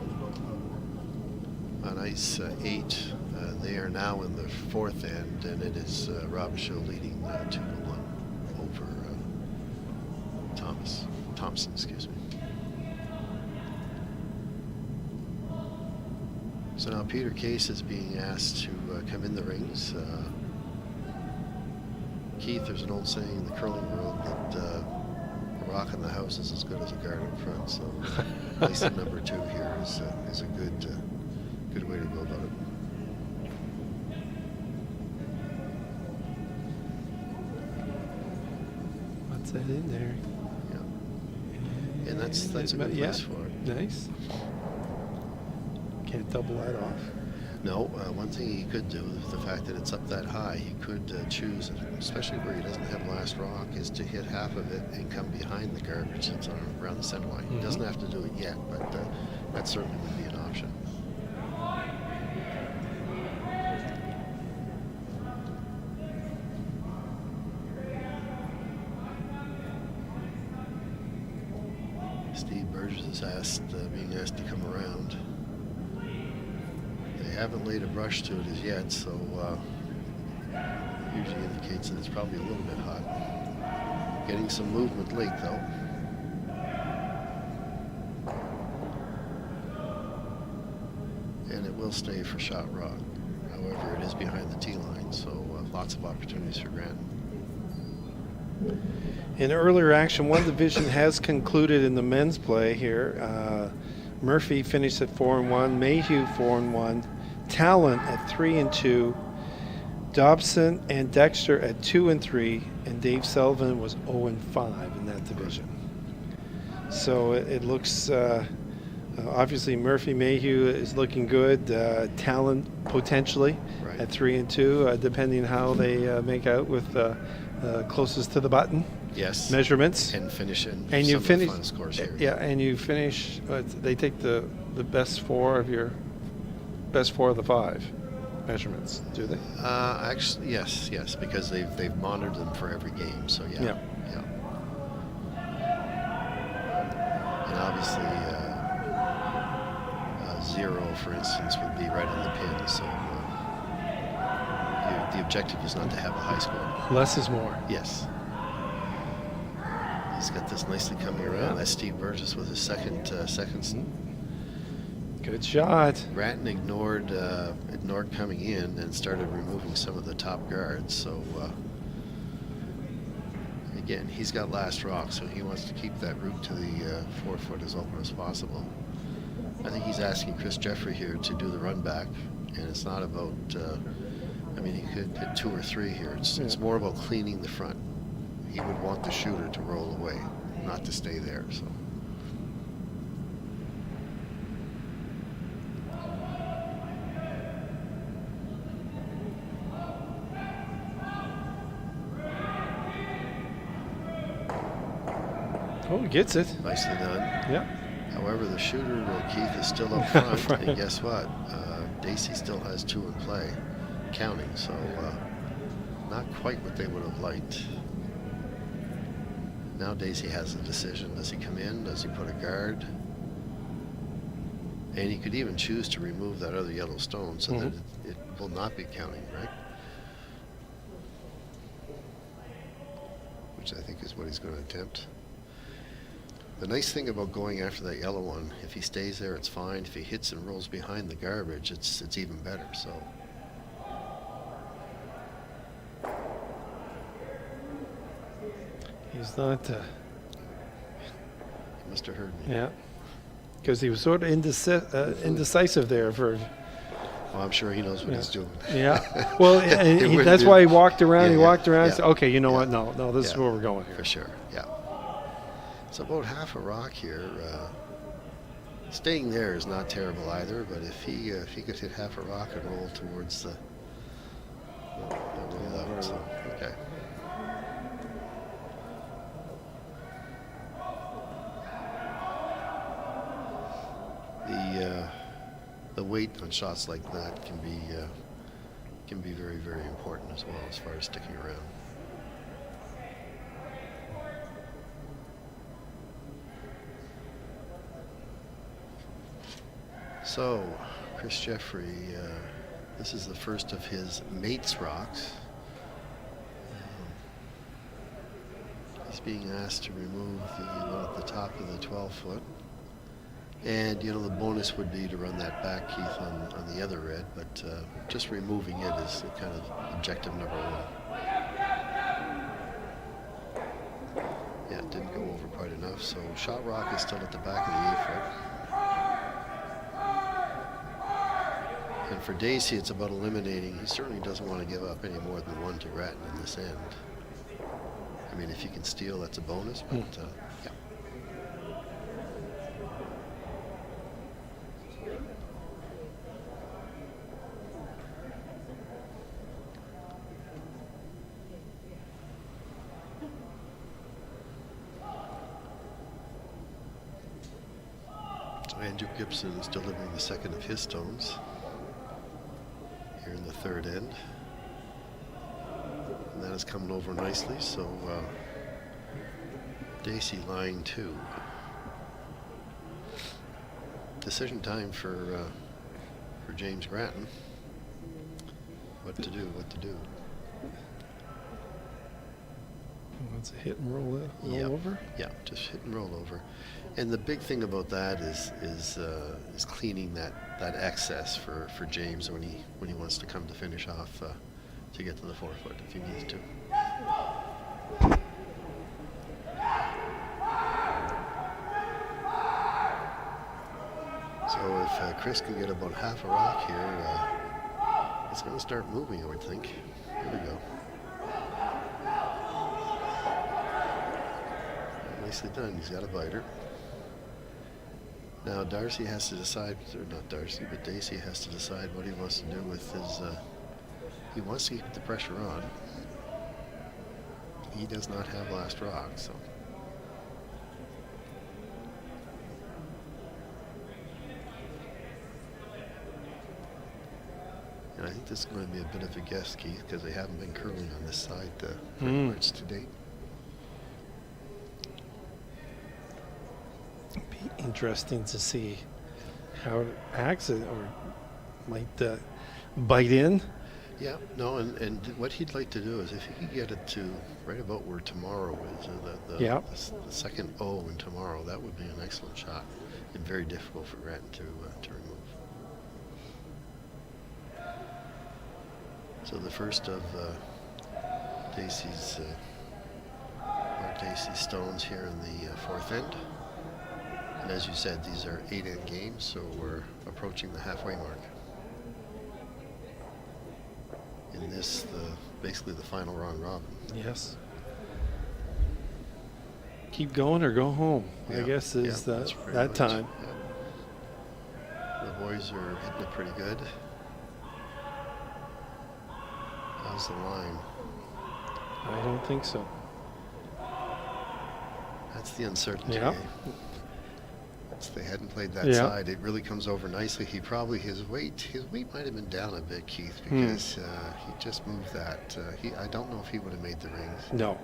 ice 8, they are now in the fourth end, and it is Robichaud leading 2-1 over Thompson, excuse me. So now Peter Case is being asked to come in the rings. Keith, there's an old saying in the curling world that a rock in the house is as good as a guard in front. So placing number 2 here is a good way to go about it. What's that in there? Yeah, and that's a good place for it. Nice. Can't double that off. No, one thing he could do, with the fact that it's up that high, he could choose, especially where he doesn't have last rock, is to hit half of it and come behind the guard, which sits around the center line. He doesn't have to do it yet, but that certainly would be an option. Steve Burgess is being asked to come around. They haven't laid a brush to it as yet, so usually indicates that it's probably a little bit hot. Getting some movement late, though. And it will stay for shot rock. However, it is behind the tee line, so lots of opportunities for Grant. In earlier action, one division has concluded in the men's play here. Murphy finished at 4-1, Mayhew 4-1, Talent at 3-2, Dobson and Dexter at 2-3, and Dave Sullivan was 0-5 in that division. So it looks obviously Murphy Mayhew is looking good. Talent potentially at 3-2, depending how they make out with closest to the button. Yes. Measurements. And finish in and you finish. Final scores here. Yeah, and you finish. They take the best four of the 5 measurements, do they? Actually, yes, because they've monitored them for every game. So yeah. And obviously, 0, for instance, would be right on the pin. So the objective is not to have a high score. Less is more. Yes. He's got this nicely coming around. That's Steve Burgess with his second. Good shot. Grattan ignored coming in and started removing some of the top guards. So again, he's got last rock, so he wants to keep that route to the 4 foot as open as possible. I think he's asking Chris Jeffrey here to do the run back, and it's not about. I mean, he could hit 2 or 3 here. It's more about cleaning the front. He would want the shooter to roll away, not to stay there. So. Oh, he gets it. Nicely done. Yeah. However, the shooter, Keith, is still up front. And guess what? Dacey still has 2 in play, counting. So not quite what they would have liked. Now Dacey has a decision. Does he come in? Does he put a guard? And he could even choose to remove that other yellow stone so that it will not be counting, right? Which I think is what he's going to attempt. The nice thing about going after that yellow one, if he stays there, it's fine. If he hits and rolls behind the garbage, it's even better. So. He's not. He must have heard me. Yeah. Because he was sort of indecisive there for. Well, I'm sure he knows what he's doing. Yeah. Well, that's why he walked around. He walked around. Yeah. Said, okay, you know what? No, this is where we're going here. For sure. Yeah. It's about half a rock here. Staying there is not terrible either, but if he could hit half a rock and roll towards the roll out, so, okay. The weight on shots like that can be very, very important as well as far as sticking around. So, Chris Jeffrey, this is the first of his mates rocks. He's being asked to remove the one at the top of the 12 foot. And, you know, the bonus would be to run that back, Keith, on the other red, but just removing it is kind of objective number 1. Yeah, it didn't go over quite enough, so shot rock is still at the back of the 8 foot. And for Dacey, it's about eliminating. He certainly doesn't want to give up any more than 1 to Grattan in this end. I mean, if you can steal, that's a bonus, but yeah. Andrew Gibson is delivering the second of his stones here in the third end. And that is coming over nicely, so Dacey lying 2. Decision time for James Grattan. What to do? Wants a hit and roll over? Yeah, just hit and roll over. And the big thing about that is cleaning that excess for James when he wants to come to finish off to get to the 4-foot if he needs to. So if Chris can get about half a rock here, it's going to start moving, I would think. Here we go. Nicely done. He's got a biter. Now Darcy has to decide, or not Darcy, but Dacey has to decide what he wants to do with his, he wants to keep the pressure on. He does not have last rock, so. And I think this is going to be a bit of a guess, Keith, because they haven't been curling on this side pretty much to date. Be interesting to see how it acts or might bite in. Yeah, no, and what he'd like to do is if he could get it to right about where tomorrow is, the second O in tomorrow, that would be an excellent shot and very difficult for Grattan to remove. So the first of Dacey's stones here in the fourth end. And as you said, these are 8-end games, so we're approaching the halfway mark. In this, basically the final round robin. Yes. Keep going or go home, I guess is that time. Yeah. The boys are hitting it pretty good. How's the line? I don't think so. That's the uncertainty. Yeah. Once they hadn't played that side, it really comes over nicely. He probably, his weight might have been down a bit, Keith, because he just moved that. I don't know if he would have made the rings. No.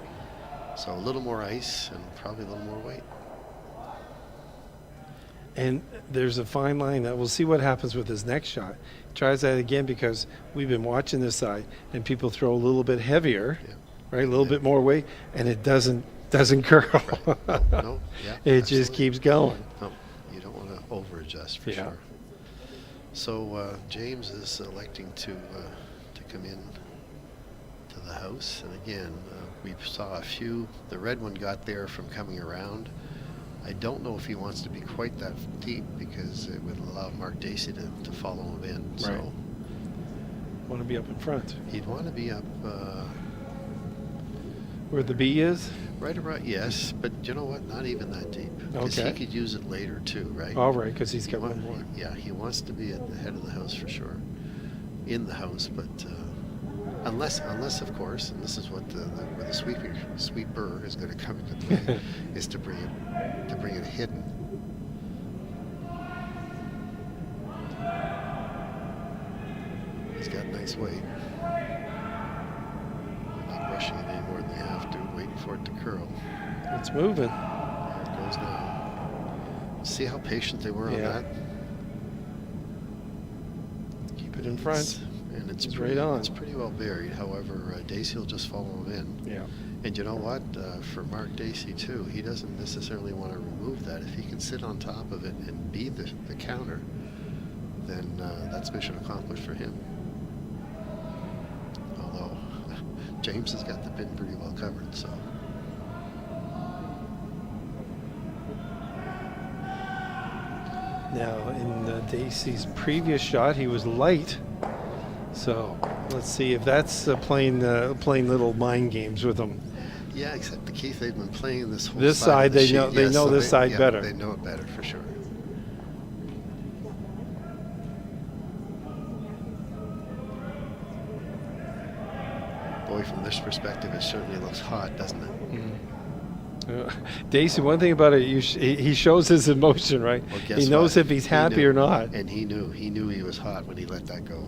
So a little more ice and probably a little more weight. And there's a fine line that we'll see what happens with his next shot. Tries that again because we've been watching this side and people throw a little bit heavier, right? A little bit more weight, and it doesn't curl. Right. No, yeah, it just keeps going. No, you don't want to over-adjust for sure. So James is electing to come in to the house, and again, we saw a few. The red one got there from coming around. I don't know if he wants to be quite that deep because it would allow Mark Dacey to follow him in. Right. So Want to be up in front. he'd want to be up where the B is? right around, yes, but you know what? Not even that deep. Because he could use it later too, right? All right, because he's got one more. Yeah, he wants to be at the head of the house for sure. In the house, but unless of course, and this is what where the sweeper is going to come into play, is to bring it hidden. He's got nice weight. Not rushing it any more than you have to, waiting for it to curl. It's moving. There it goes now. See how patient they were on that? Keep it in front. And it's right on. It's pretty well buried. However, Dacey will just follow him in. Yeah. And you know what? For Mark Dacey too, he doesn't necessarily want to remove that. If he can sit on top of it and be the counter, then that's mission accomplished for him. Although James has got the pin pretty well covered, so. Now, in Dacey's previous shot, he was light. So let's see if that's playing little mind games with him. Yeah, except the Keith, they've been playing this whole this side. They know this side better. They know it better for sure. Boy, from this perspective, it certainly looks hot, doesn't it? Dacey, one thing about it, he shows his emotion, right? Well, he knows if he's happy or not. And he knew he was hot when he let that go.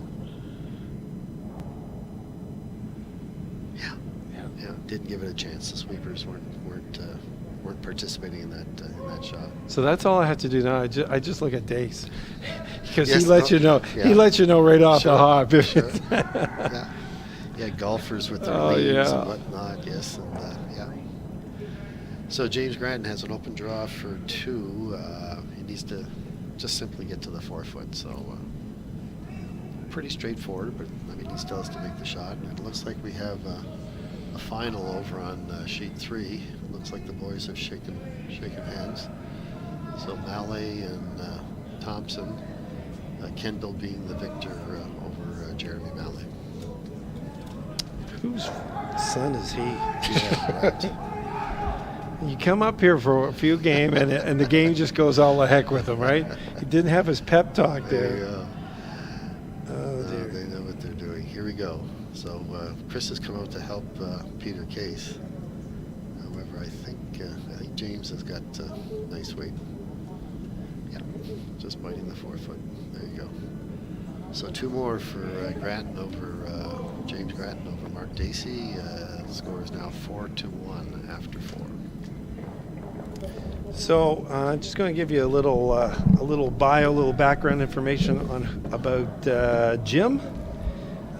Yeah, didn't give it a chance. The sweepers weren't participating in that shot. So that's all I have to do now. I just look at Dace because Yes, he lets you know. yeah. He lets you know right off the hop. Sure. Yeah, golfers with their leads and whatnot. Yes, and yeah. So James Granton has an open draw for 2. He needs to just simply get to the 4-foot. So pretty straightforward, but I mean, he still has to make the shot. And it looks like we have a final over on sheet 3. It looks like the boys have shaken hands. So Mallet and Thompson, Kendall being the victor over Jeremy Mallet. Whose son is he? Yeah, right. You come up here for a few games, and the game just goes all the heck with him, right? He didn't have his pep talk There you there. go. Oh, dear. They know what they're doing. Here we go. So Chris has come out to help Peter Case. However, I think James has got nice weight. Yeah, just biting the 4-foot. There you go. So 2 more for Granton over James Granton over Mark Dacey. The score is now 4-1 after 4. So I'm just going to give you a little bio, a little background information about Jim.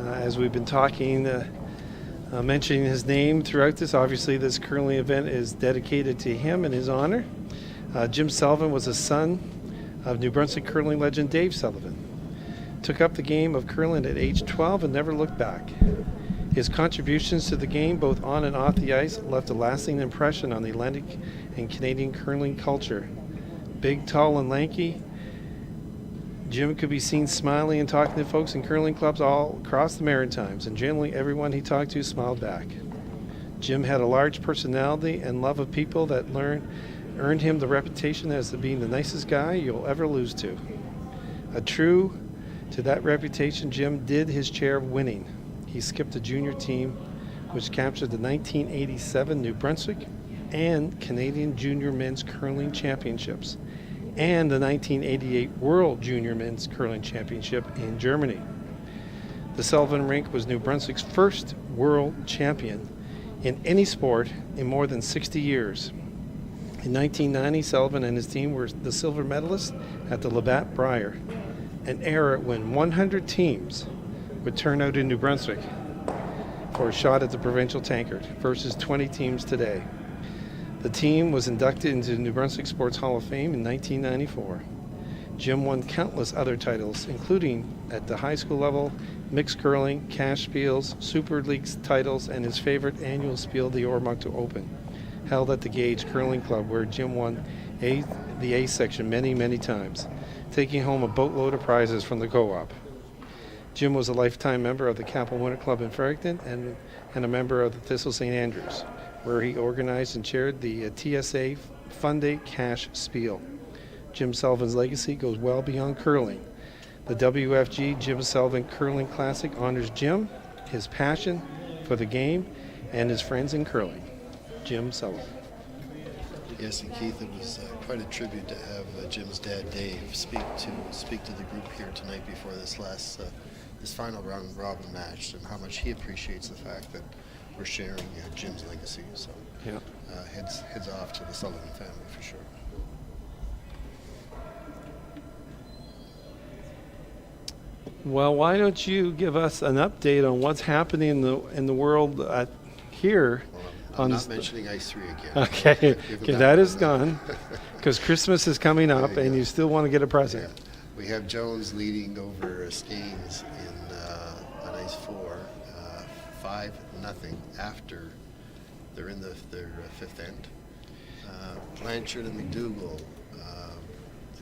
As we've been talking, mentioning his name throughout this, obviously this curling event is dedicated to him in his honor. Jim Sullivan was a son of New Brunswick curling legend Dave Sullivan. Took up the game of curling at age 12 and never looked back. His contributions to the game, both on and off the ice, left a lasting impression on the Atlantic and Canadian curling culture. Big, tall, and lanky, Jim could be seen smiling and talking to folks in curling clubs all across the Maritimes, and generally everyone he talked to smiled back. Jim had a large personality and love of people that earned him the reputation as being the nicest guy you'll ever lose to. True to that reputation, Jim did his share of winning. He skipped a junior team which captured the 1987 New Brunswick and Canadian Junior Men's Curling Championships and the 1988 World Junior Men's Curling Championship in Germany. The Sullivan Rink was New Brunswick's first world champion in any sport in more than 60 years. In 1990, Sullivan and his team were the silver medalists at the Labatt Brier, an era when 100 teams would turn out in New Brunswick for a shot at the provincial tankard versus 20 teams today. The team was inducted into the New Brunswick Sports Hall of Fame in 1994. Jim won countless other titles, including at the high school level, mixed curling, cash spiels, Super Leagues titles, and his favorite annual Spiel the Ormukta Open, held at the Gage Curling Club, where Jim won the A section many, many times, taking home a boatload of prizes from the co-op. Jim was a lifetime member of the Capel Winter Club in Fredericton and a member of the Thistle St. Andrews, where he organized and chaired the TSA Fun Day Cash Spiel. Jim Sullivan's legacy goes well beyond curling. The WFG Jim Sullivan Curling Classic honors Jim, his passion for the game, and his friends in curling. Jim Sullivan. Yes, and Keith, it was quite a tribute to have Jim's dad, Dave, speak to the group here tonight before this final round robin match, and how much he appreciates the fact that we're sharing Jim's legacy. So, Yeah. Heads off to the Sullivan family for sure. Well, why don't you give us an update on what's happening in the world here? Well, I'm not mentioning Ice 3 again. Okay, Give that is gone, because Christmas is coming up, There you and go. you still want to get a present. Yeah. We have Jones leading over Skanes on Ice 4, 5-0 after they're in their fifth end. Blanchard and McDougall,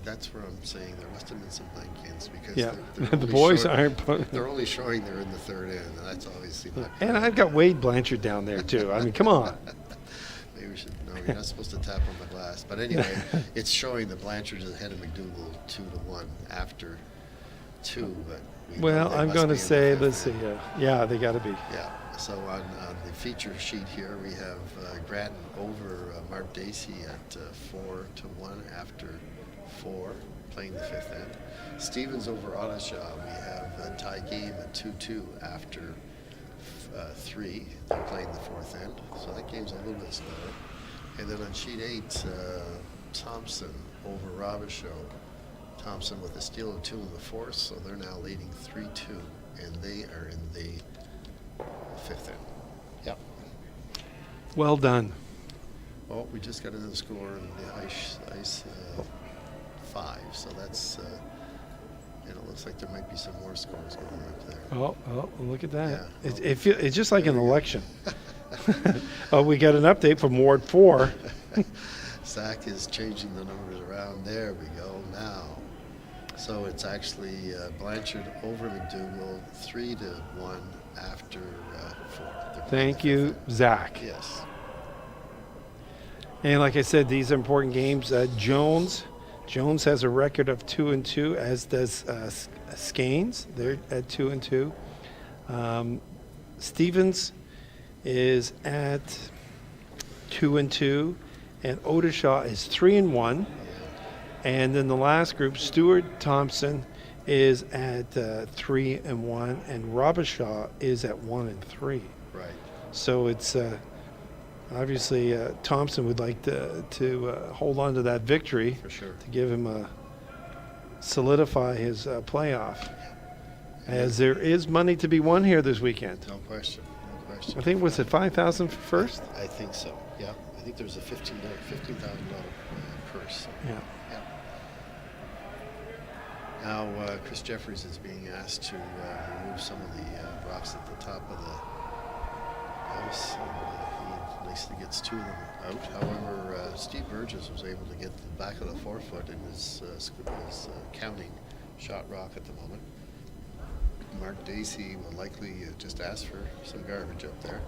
that's where I'm saying there must have been some blank ends, because Yeah, they're the only boys showing- aren't. They're only showing they're in the third end, and that's obviously not. And I've got Wade Blanchard down there too. I mean, come on. Maybe we should. No, you're not supposed to tap on the glass. But anyway, it's showing that Blanchard is ahead of McDougall 2-1 after 2. But Well, they I'm must going to be in the say, fifth let's see. end. Yeah, they got to be. Yeah. So on the feature sheet here, we have Grattan over Mark Dacey at 4-1 after 4, playing the fifth end. Stevens over Ottershaw. We have a tie game at 2-2 after 3. They're playing the fourth end, so that game's a little bit slower. And then on sheet 8, Thompson over Robichaud. Thompson with a steal of 2 in the fourth, so they're now leading 3-2, and they are in the fifth end. Yep. Well done. Oh, we just got another score in the ice 5, so that's, and it looks like there might be some more scores going up there. Oh, look at that. Yeah. It's just like There an we go. election. Oh, we got an update from Ward 4. Zach is changing the numbers around. There we go now. So it's actually Blanchard over McDougall, 3-1 after 4. They're playing Thank the you, fifth Zach. inning. Yes. And like I said, these are important games. Jones has a record of 2-2, as does Skanes. They're at 2-2. Stevens is at 2-2, and Odishaw is 3-1. And then the last group, Stewart Thompson, is at 3-1, and Robichaud is at 1-3. Right. So it's obviously Thompson would like to hold on to that victory For sure. to give him solidify his playoff. As there is money to be won here this weekend. No question. No question. I think was it 5,000 for first? I think so. Yeah. I think there was a $15,000 purse. Yeah. Yeah. Now Chris Jeffries is being asked to remove some of the rocks at the top of the house. He nicely gets 2 of them out. However, Steve Burgess was able to get the back of the forefoot in his counting shot rock at the moment. Mark Dacey will likely just ask for some garbage up there.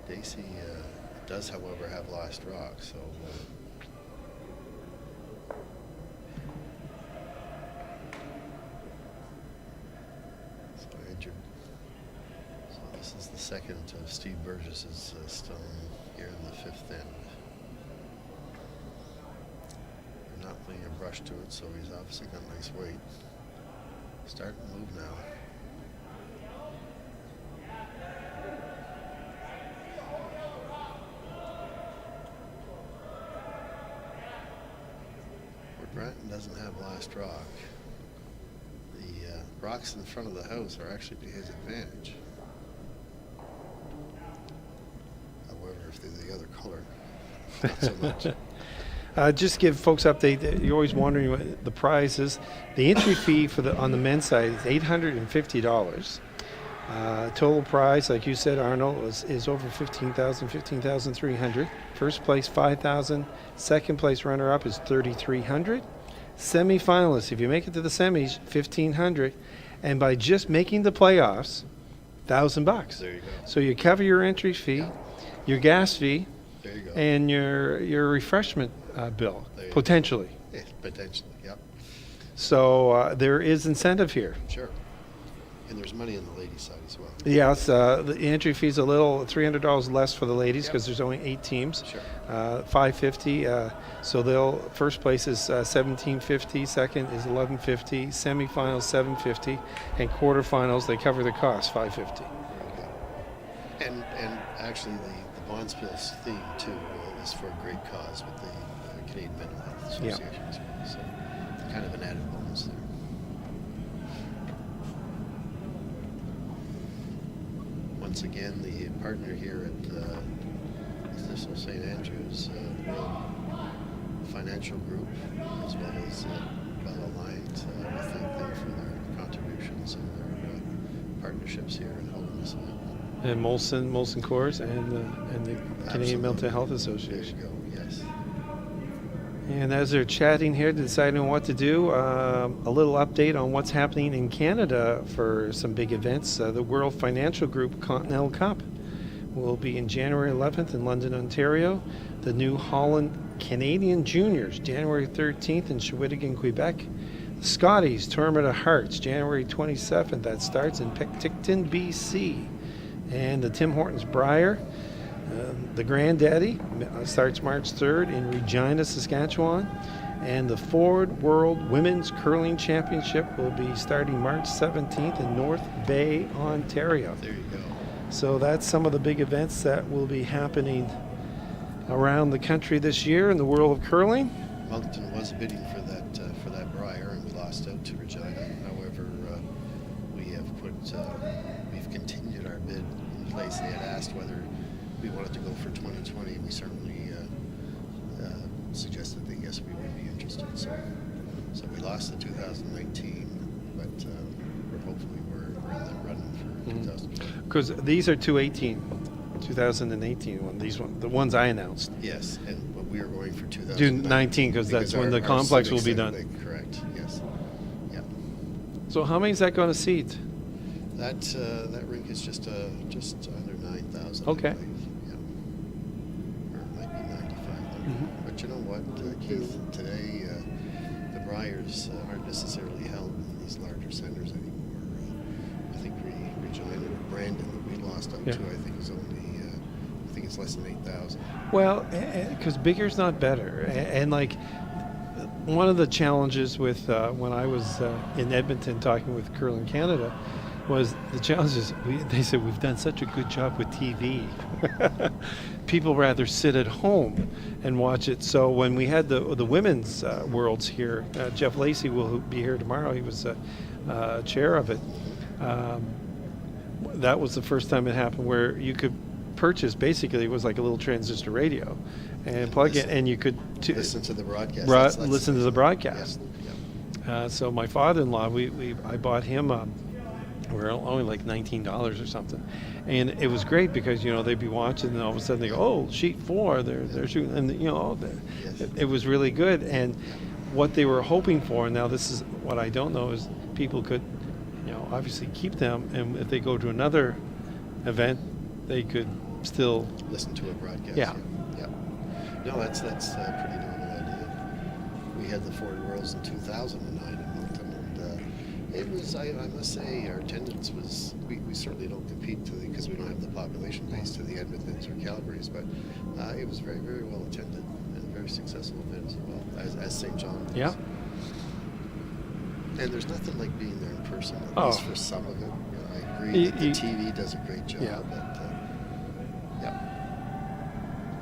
Dacey does, however, have lost rock, so injured. So this is the second of Steve Burgess's stone here in the 5th end. Not putting a brush to it, so he's obviously got nice weight. Starting to move now. Where Granton doesn't have last rock, the rocks in front of the house are actually to his advantage. However, if they're the other color, not so much. Just give folks update. You're always wondering what the prize is. The entry fee on the men's side is $850. Total prize, like you said, Arnold, is over $15,300. First place $5,000. Second place runner-up is $3,300. Semi-finalists, if you make it to the semis, $1,500, and by just making the playoffs, $1,000. There you go. So you cover your entry fee, your gas fee, There you go. and your refreshment bill, There you go. potentially. Yeah, potentially, yep. So there is incentive here. Sure. And there's money on the ladies' side as well. Yes, the entry fee is a little $300 less for the ladies because there's only 8 teams. Sure. $550. So first place is $1,750. Second is $1,150. Semifinals $750, and quarterfinals they cover the cost $550. There you go. And actually the Bonspils theme too is for a great cause with the Canadian Mental Health Association as well. So kind of an added bonus there. Once again, the partner here at this St. Andrews Financial Group, as well as well aligned. We thank them for their contributions and their partnerships here in holding this event. And Molson Coors and the Canadian Absolutely. Mental Health There Association. you go, yes. And as they're chatting here, deciding what to do, a little update on what's happening in Canada for some big events. The World Financial Group Continental Cup will be in January 11th in London, Ontario. The New Holland Canadian Juniors, January 13th in Shawinigan, Quebec. The Scotties Tournament of Hearts, January 27th. That starts in Penticton, BC. And the Tim Hortons Briar, the Granddaddy, starts March 3rd in Regina, Saskatchewan. And the Ford World Women's Curling Championship will be starting March 17th in North Bay, Ontario. There you go. So that's some of the big events that will be happening around the country this year in the world of curling. Moncton was bidding for that Briar, and we lost out to Regina. However, we've continued our bid in place. They had asked whether we wanted to go for 2020. We certainly suggested that yes, we would be interested. So we lost the 2019, but we're hopefully we're in the running for 2020. Because these are 2018 one. These the ones I announced. Yes, but we are going for 2019. June 19 because that's when the complex will be done. Correct. Yes. Yeah. So how many is that going to seat? That rink is just under 9,000. Okay. I believe. Yeah. Or it might be 9,500. But you know what, Keith? Today the Briars aren't necessarily held in these larger centers anymore. I think Regina or Brandon that we lost out to, I think is only. I think it's less than 8,000. Well, because bigger's not better, and like one of the challenges with when I was in Edmonton talking with Curling Canada was the challenges. They said we've done such a good job with TV. People rather sit at home and watch it. So when we had the women's worlds here, Jeff Lacey will be here tomorrow. He was chair of it. That was the first time it happened where you could purchase, basically it was like a little transistor radio and plug it, and you could listen to the broadcast. Listen to the broadcast. Yeah. So my father-in-law, I bought him we're only like $19 or something, and it was great because they'd be watching and all of a sudden they go, oh, sheet 4, they're shooting, and it was really good. And what they were hoping for, and now this is what I don't know, is people could obviously keep them, and if they go to another event they could still listen to a broadcast. Yeah. No, that's a pretty novel idea. We had the Ford Worlds in 2009 in Moncton, and it was, I must say, our attendance was, we certainly don't compete because we don't have the population base to the Edmontons or Calgarys, but it was very, very well attended and a very successful event as well, as St. John was. Yeah. And there's nothing like being there in person, at least for some of it. I agree that the TV does a great job, but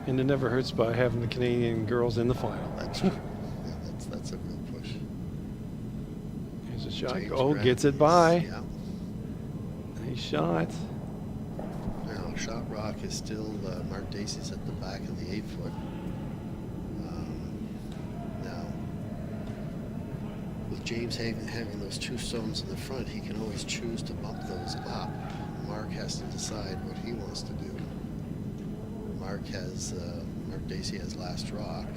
and it never hurts by having the Canadian girls in the final. That's true. Yeah, that's a real push. Here's a shot. James Gets it by. Yeah. Nice shot. Now, shot rock is still Mark Dacey's at the back of the 8-foot. Now, with James having those two stones in the front, he can always choose to bump those up. Mark has to decide what he wants to do. Mark Dacey has last rock.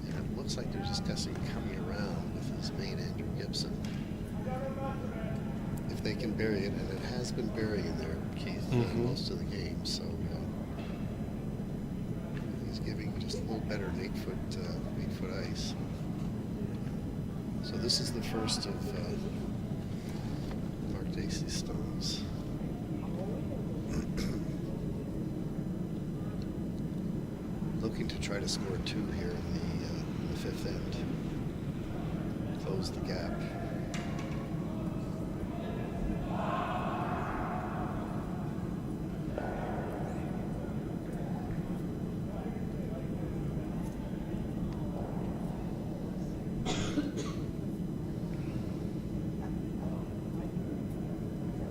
And it looks like they're discussing coming around with his mate, Andrew Gibson. If they can bury it, and it has been burying there, Keith, most of the game, so he's giving just a little better than 8-foot ice. So this is the first of Mark Dacey's stones. Looking to try to score 2 here in the 5th end. Close the gap.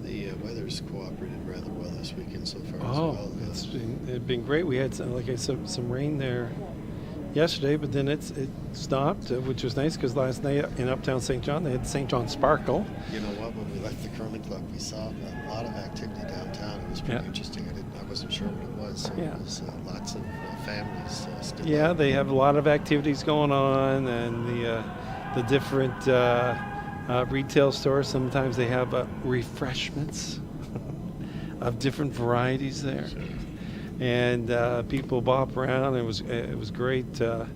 The weather's cooperated rather well this weekend so far as well. It's been great. We had some rain there yesterday, but then it stopped, which was nice because last night in Uptown St. John they had St. John Sparkle. You know what? When we left the curling club, we saw a lot of activity downtown. It was pretty interesting. I wasn't sure what it was. So it was lots of families still. Yeah, they have a lot of activities going on, and the different retail stores. Sometimes they have refreshments of different varieties there. Sure. And people bop around. It was great. I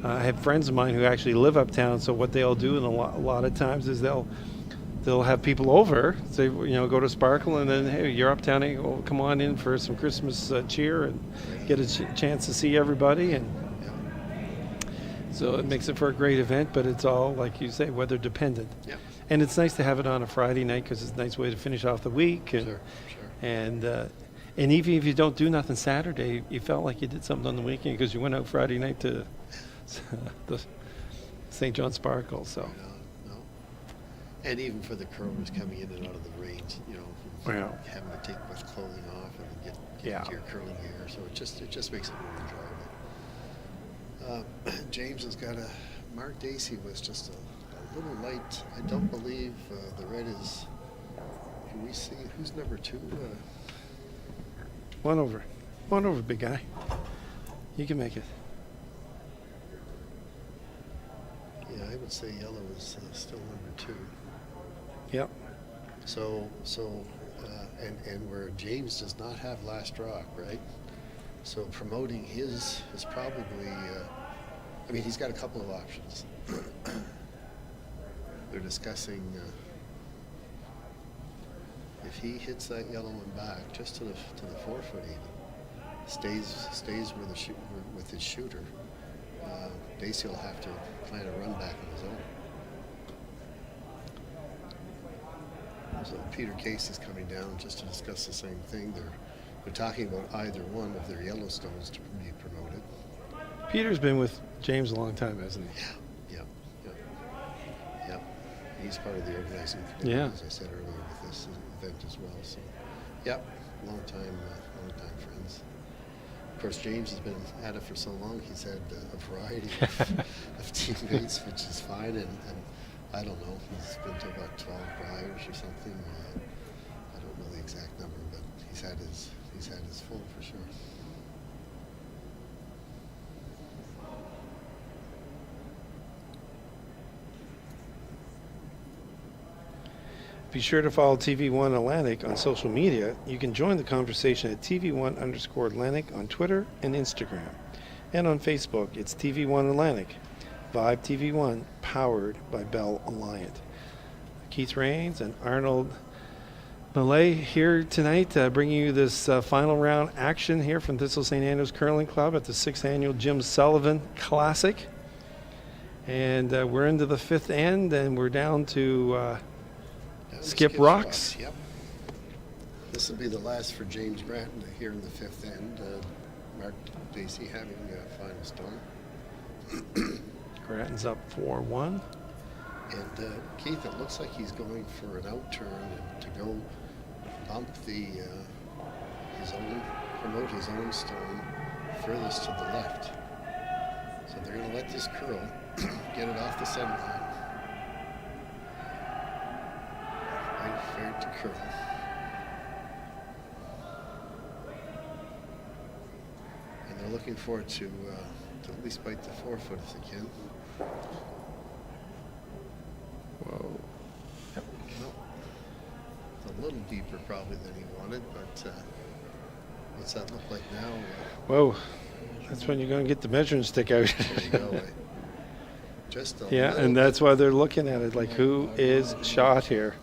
have friends of mine who actually live uptown. So what they'll do, and a lot of times, is they'll have people over. Say, go to Sparkle, and then hey, you're uptown. Hey, well, come on in for some Christmas cheer and get a chance to see everybody. And so it makes it for a great event. But it's all, like you say, weather dependent. Yeah. And it's nice to have it on a Friday night because it's a nice way to finish off the week. And, Sure. And even if you don't do nothing Saturday, you felt like you did something on the weekend because you went out Friday night to the St. John Sparkle. So. No. And even for the curlers coming in and out of the range, you know, Yeah. having to take with clothing off and then get Yeah. into your curling gear, so it just makes it more enjoyable. James has got Mark Dacey was just a little light. I don't believe the red is. Can we see who's number 2? One over, big guy. You can make it. Yeah, I would say yellow is still number 2. Yep. So and where James does not have last rock, right? So promoting his is probably. I mean, he's got a couple of options. They're discussing if he hits that yellow one back just to the 4 foot even, stays with his shooter. Dacey will have to plan a run back on his own. So Peter Casey's coming down just to discuss the same thing. They're talking about either one of their Yellowstones to be promoted. Peter's been with James a long time, hasn't he? Yeah. He's part of the organizing committee, Yeah. as I said earlier, with this event as well. So, long time friends. Of course, James has been at it for so long. He's had a variety of teammates, which is fine. And I don't know. He's been to about 12 briars or something. I don't know the exact number, but he's had his full for sure. Be sure to follow TV1 Atlantic on social media. You can join the conversation at TV1_Atlantic on Twitter and Instagram. And on Facebook, it's TV1 Atlantic. Vibe TV1, powered by Bell Alliant. Keith Rains and Arnold Malay here tonight, bringing you this final round action here from Thistle St. Andrews Curling Club at the 6th Annual Jim Sullivan Classic. And we're into the 5th end, and we're down to Skip Rocks. Yep. This will be the last for James Grattan here in the 5th end. Mark Dacey having final stone. Grattan's up 4-1. And Keith, it looks like he's going for an out turn and to go bump promote his own stone furthest to the left. So they're going to let this curl, get it off the center line. Fair to curl. And they're looking forward to at least bite the 4 foot if they can. Whoa. Well, it's a little deeper probably than he wanted, but what's that look like now? Whoa. That's when you're going to get the measuring stick out. There you go. Just a Yeah, little and bit. that's why they're looking at it like, who is shot here?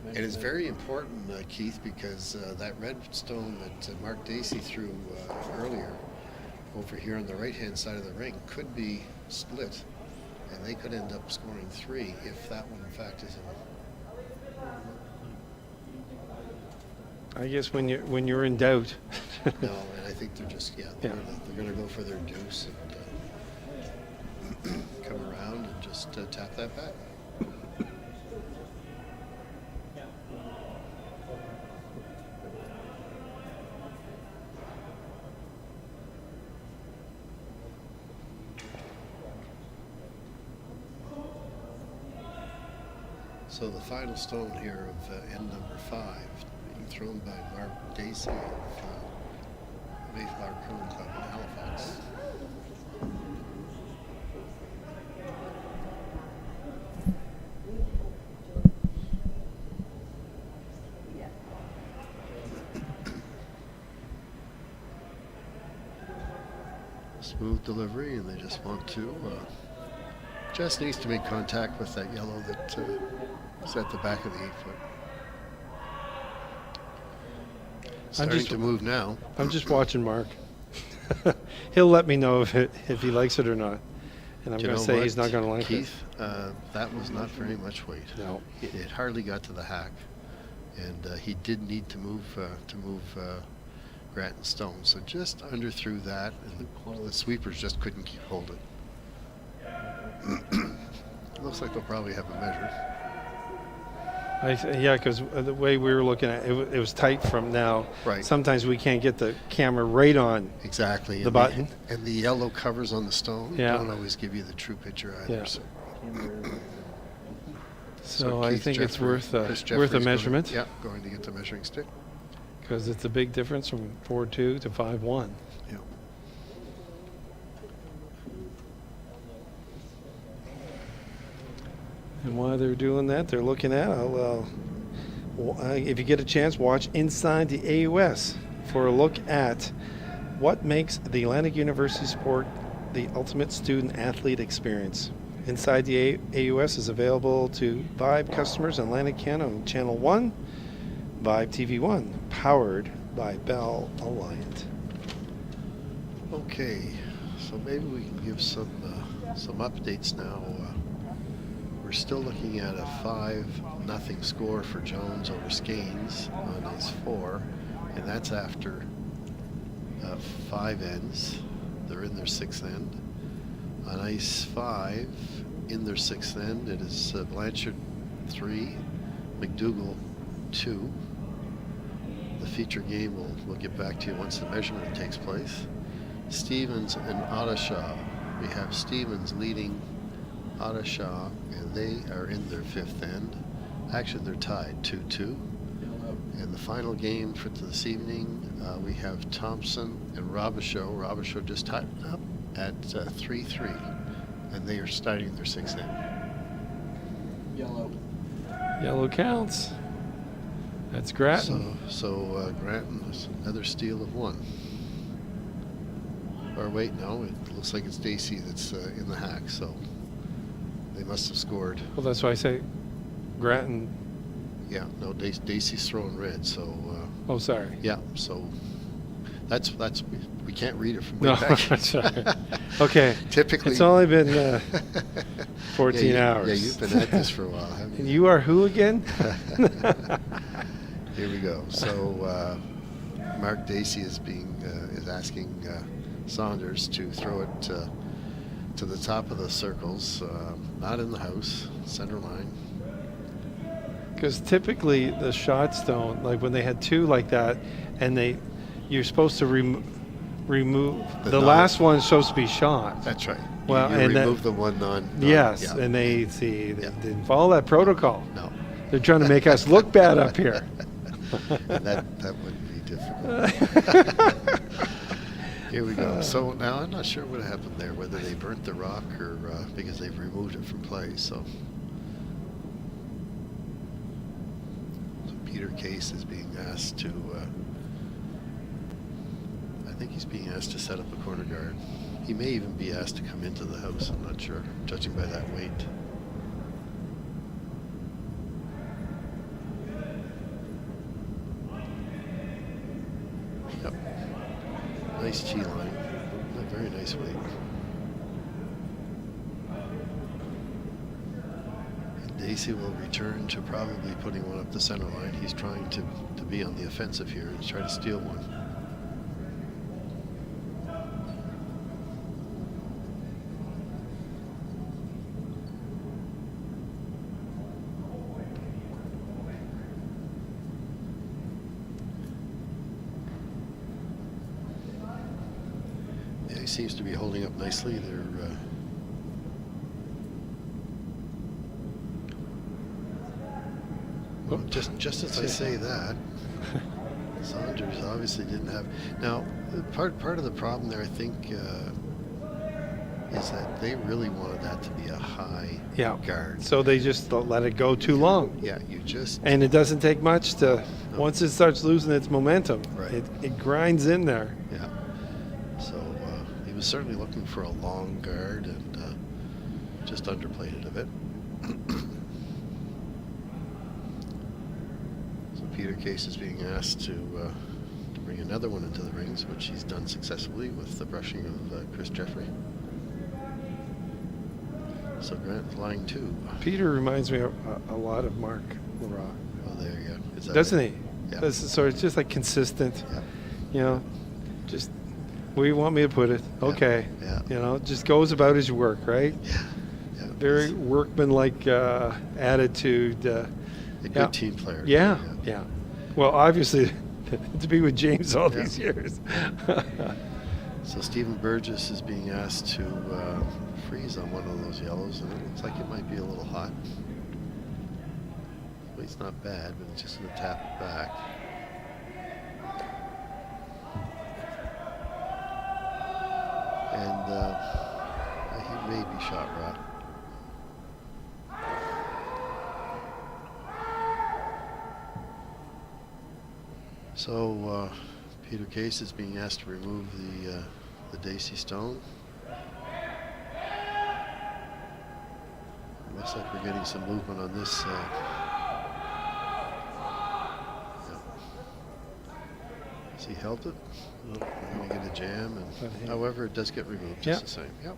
And it's very important, Keith, because that red stone that Mark Dacey threw earlier over here on the right-hand side of the ring could be split, and they could end up scoring 3 if that one, in fact, is in. I guess when you're in doubt. No, and I think they're just, they're going to go for their deuce and come around and just tap that back. So the final stone here of end number 5 being thrown by Mark Dacey of Mayflower Curling Club in Halifax. Smooth delivery, and they just want to just needs to make contact with that yellow that is at the back of the 8 foot. Starting to move now. I'm just watching Mark. He'll let me know if he likes it or not. And I'm going to say he's not going to like Keith, that was not very much weight. No. It hardly got to the hack, and he did need to move Grattan Stone. So just under through that, and the sweepers just couldn't hold it. Looks like they'll probably have a measure. Yeah, because the way we were looking at it, it was tight from now. Right. Sometimes we can't get the camera right on. Exactly. The and button. And the yellow covers on the stone Yeah. don't always give you the true picture either. Yeah. So, So I Keith think it's Jeffrey- worth Chris worth a Jeffrey's going- measurement. Yeah, going to get the measuring stick. Because it's a big difference from 4.2 to 5.1. Yeah. And while they're doing that, they're looking at. If you get a chance, watch Inside the AUS for a look at what makes the Atlantic University Sport the ultimate student-athlete experience. Inside the AUS is available to Vibe customers in Atlantic Canada on Channel 1, Vibe TV 1, powered by Bell Alliant. Okay, so maybe we can give some updates now. We're still looking at a 5-0 score for Jones over Skanes on ice 4, and that's after 5 ends. They're in their 6th end. On ice 5, in their 6th end, it is Blanchard 3, McDougall 2. The feature game we'll get back to you once the measurement takes place. Stevens and Ottershaw. We have Stevens leading Ottershaw, and they are in their 5th end. Actually, they're tied 2-2. And the final game for this evening, we have Thompson and Robichaud. Robichaud just tied up at 3-3, and they are starting their 6th end. Yellow counts. That's Grattan. So Granton is another steal of 1. Or wait, no, it looks like it's Dacey that's in the hack, so they must have scored. Well, that's why I say Grattan. Yeah, no, Dacey's throwing red, so Oh, sorry. yeah, so that's we can't read it from way No, back. sorry. Okay. Typically, It's only been 14 yeah, hours. Yeah, you've been at this for a while, haven't And you? you are who again? Here we go. So Mark Dacey is asking Saunders to throw it to the top of the circles, not in the house, center line. Because typically the shots don't, like when they had 2 like that, and you're supposed to remove The the non- last one's supposed to be shot. That's right. Well, you and that- remove the one Yes, yeah. and they Yeah. didn't follow that protocol. No. They're trying to make us look bad up here. And that wouldn't be difficult. Here we go. So now I'm not sure what happened there, whether they burnt the rock or because they've removed it from play. So Peter Case is being asked to, I think he's being asked to set up a corner guard. He may even be asked to come into the house, I'm not sure, judging by that weight. Yep. Nice G line. A very nice weight. And Dacey will return to probably putting one up the center line. He's trying to be on the offensive here and try to steal one. Yeah, he seems to be holding up nicely. They're well, just as I say that, Saunders obviously didn't have. Now, part of the problem there, I think, is that they really wanted that to be a high guard. So they just let it go too long. Yeah, you just. And it doesn't take much to, No. once it starts losing its momentum, Right. it grinds in there. Yeah. So he was certainly looking for a long guard and just underplayed it a bit. So Peter Case is being asked to bring another one into the rings, which he's done successfully with the brushing of Chris Jeffrey. So Grant line 2. Peter reminds me a lot of Mark Leroy. Oh, there you go. Is that Doesn't right? he? Yeah. So it's just like consistent, Yeah. you know, just where you want me to put it. Yeah. Okay. Yeah. You know, just goes about his work, right? Yeah. Yeah. Very workmanlike attitude. A Yeah. good team player. Yeah, yeah. Well, obviously, to be with James all Yeah. these years. So Stephen Burgess is being asked to freeze on one of those yellows, and it looks like it might be a little hot. Well, he's not bad, but he's just going to tap it back. And he may be shot rock. So Peter Case is being asked to remove the Daisy stone. Looks like we're getting some movement on this. Has he held it? Nope, we're going to get a jam. And, however, it does get removed just the same. Yep.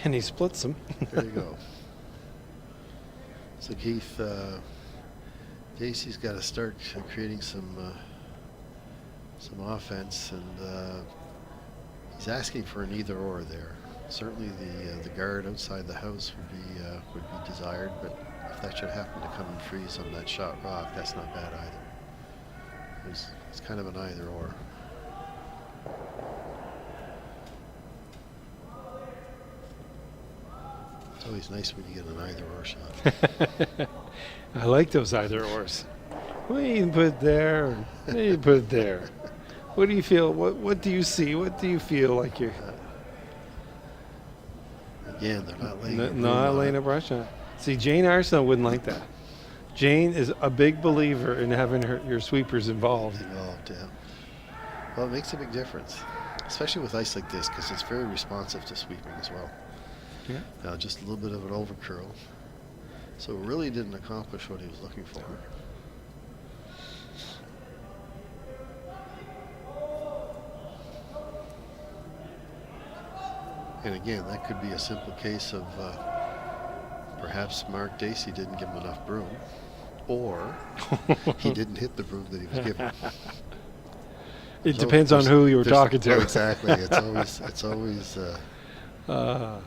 And he splits them. There you go. So Keith, Dacey's got to start creating some offense, and he's asking for an either/or there. Certainly, the guard outside the house would be desired, but if that should happen to come and freeze on that shot rock, that's not bad either. It's kind of an either/or. It's always nice when you get an either/or shot. I like those either/ors. Well, you can put it there, or you can put it there. What do you feel? What do you see? What do you feel like you're? Again, they're not laying. Not laying a brush on it. See, Jane Arsenault wouldn't like that. Jane is a big believer in having your sweepers involved. Yeah. Well, it makes a big difference, especially with ice like this, because it's very responsive to sweeping as well. Yeah. Now, just a little bit of an overcurl. So it really didn't accomplish what he was looking for. And again, that could be a simple case of perhaps Mark Dacey didn't give him enough broom, or he didn't hit the broom that he was given. It depends on who you were talking to. Oh, exactly. It's always. So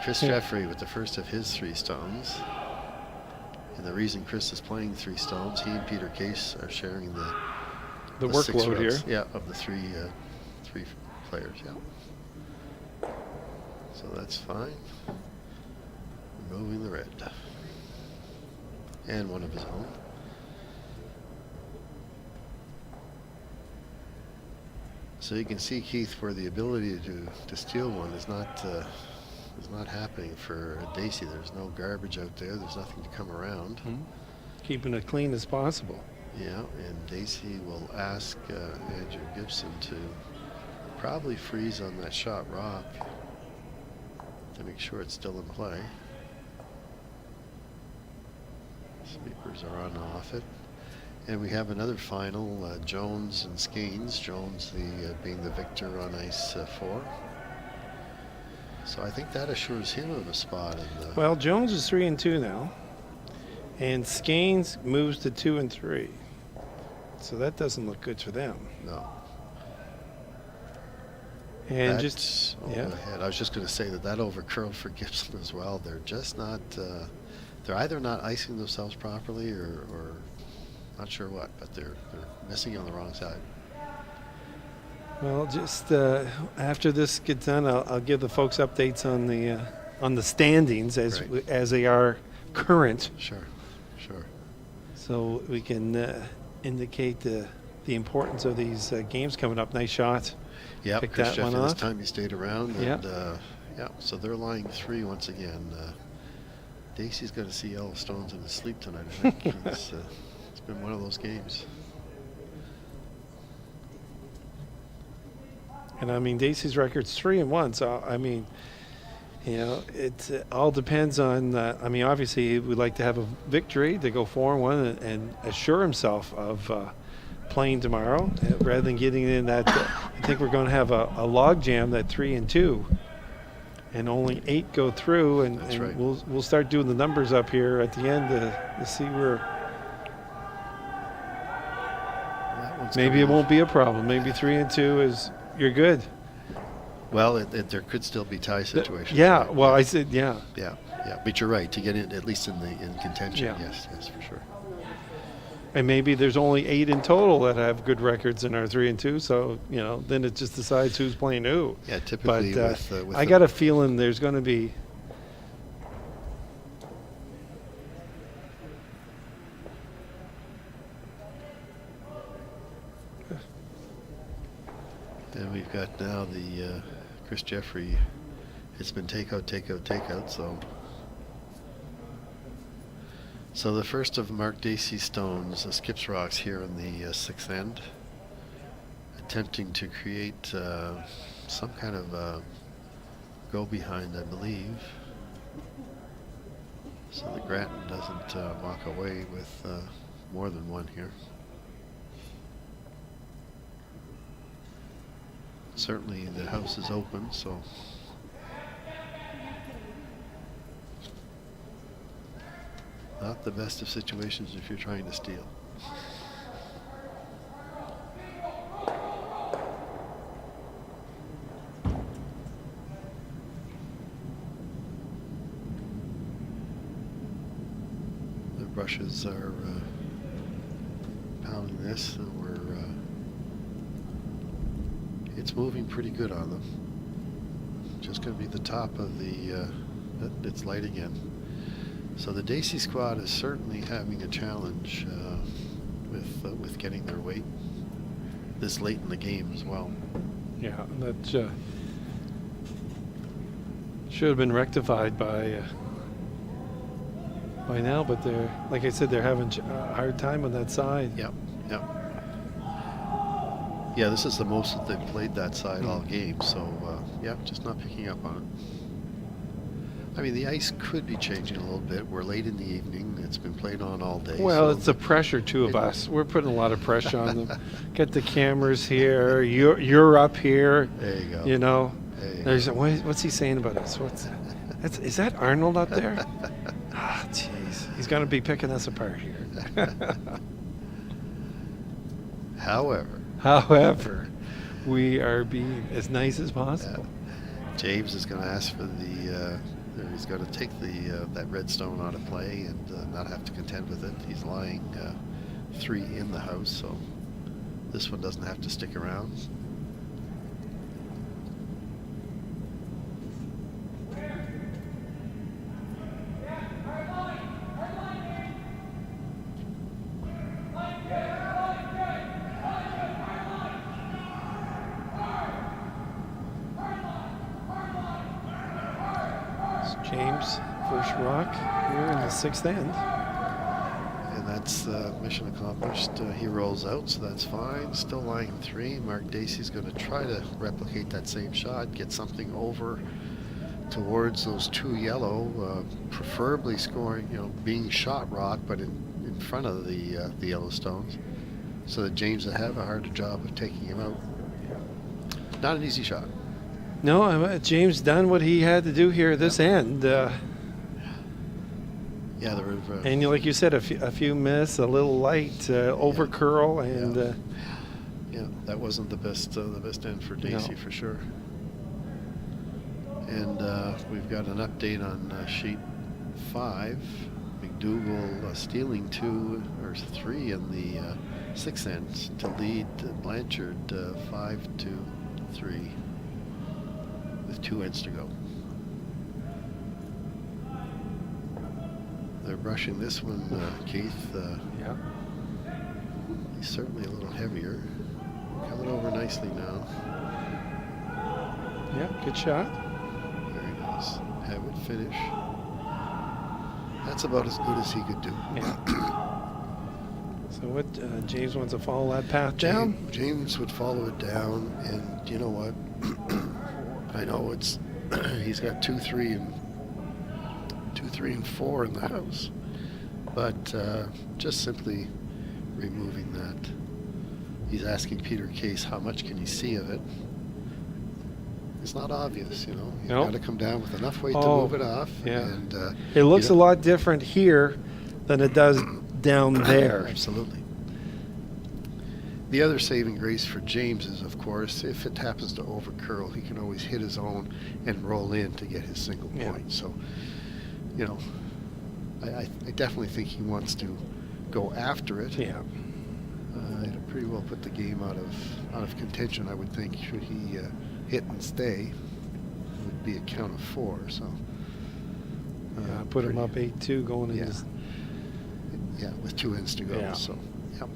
Chris Jeffrey with the first of his 3 stones. And the reason Chris is playing 3 stones, he and Peter Case are sharing the workload here. Yeah, of the three players. Yeah. So that's fine. Removing the red. And one of his own. So you can see, Keith, where the ability to steal one is not happening for Dacey. There's no garbage out there. There's nothing to come around. Keeping it clean as possible. Yeah, and Dacey will ask Andrew Gibson to probably freeze on that shot rock to make sure it's still in play. Sweepers are on and off it. And we have another final, Jones and Skeens. Jones being the victor on ice 4. So I think that assures him of a spot in the... Well, Jones is 3-2 now, and Skeens moves to 2-3. So that doesn't look good for them. No. And Go yeah. ahead. I was just going to say that overcurl for Gibson as well. They're just not... they're either not icing themselves properly or not sure what, but they're missing on the wrong side. Well, just after this gets done, I'll give the folks updates on the standings as they are current. Sure. So we can indicate the importance of these games coming up. Nice shot. Yeah, Pick Chris that Jeffrey one this off. time he stayed around. Yeah. And, so they're lying 3 once again. Dacey's going to see yellow stones in his sleep tonight, I think. It's been one of those games. And I mean, Dacey's record's 3-1. So I mean, it all depends on. I mean, obviously, he would like to have a victory to go 4-1 and assure himself of playing tomorrow, rather than getting in that. I think we're going to have a log jam that 3-2, and only 8 go through, and right. we'll start doing the numbers up here at the end to see where. Maybe it won't be a problem. Maybe 3-2 is you're good. Well, there could still be tie situations. Yeah. Right? Well, I said yeah. Yeah. But you're right, to get in at least in contention. Yeah. Yes, for sure. And maybe there's only 8 in total that have good records in our 3 and 2. So then it just decides who's playing who. Yeah, typically But with I got a feeling there's going to be. And we've got now the Chris Jeffrey. It's been takeout, takeout, takeout. So the first of Mark Dacey's stones skips rocks here in the 6th end, attempting to create some kind of go behind, I believe, so that Grattan doesn't walk away with more than one here. Certainly the house is open, so not the best of situations if you're trying to steal. The brushes are pounding this, and it's moving pretty good on them. Just going to be the top of the, it's light again. So the Dacey squad is certainly having a challenge with getting their weight this late in the game as well. Yeah, that should have been rectified by now, but they're, like I said, they're having a hard time on that side. Yep, yep. Yeah, this is the most that they've played that side all game, so yeah, just not picking up on it. I mean, the ice could be changing a little bit. We're late in the evening. It's been played on all day. Well, so it's the pressure, too, of us. We're putting a lot of pressure on them. Get the cameras here. You're up here. There you go. You know. There you There's go. what's he saying about us? Is that Arnold up there? Ah, jeez. He's going to be picking us apart here. However, we are being as nice as possible. James is going to ask for the. He's going to take that red stone out of play and not have to contend with it. He's lying 3 in the house, so this one doesn't have to stick around. James, first rock here in the 6th end. And that's mission accomplished. He rolls out, so that's fine. Still lying 3. Mark Dacey's going to try to replicate that same shot, get something over towards those 2 yellow, preferably scoring, being shot rock, but in front of the Yellowstones, so that James will have a harder job of taking him out. Not an easy shot. No, James done what he had to do here at this end. Yeah, there were. And like you said, a few miss, a little light, over curl, and yeah, that wasn't the best end for Dacey, No. for sure. And we've got an update on sheet 5. McDougall stealing 2 or 3 in the 6th end to lead Blanchard 5-3 with 2 ends to go. They're brushing this one, Keith. yeah. He's certainly a little heavier. Coming over nicely now. Yeah, good shot. Very nice. Have it finish. That's about as good as he could do. Yeah. So what? James wants to follow that path down. James would follow it down, and you know what? I know it's he's got 2, 3, and 4 in the house, but just simply removing that. He's asking Peter Case how much can he see of it. It's not obvious, You've Nope. got to come down with enough weight to Oh, move it off. yeah. And It looks a lot different here than it does down there. Absolutely. The other saving grace for James is, of course, if it happens to over curl, he can always hit his own and roll in to get his single Yeah. point. So, I definitely think he wants to go after it. Yeah. It'll pretty well put the game out of contention, I would think, should he hit and stay. It would be a count of 4, so. Put him up 8-2 going in this. Yeah, with 2 ends to go, Yeah. so, yep.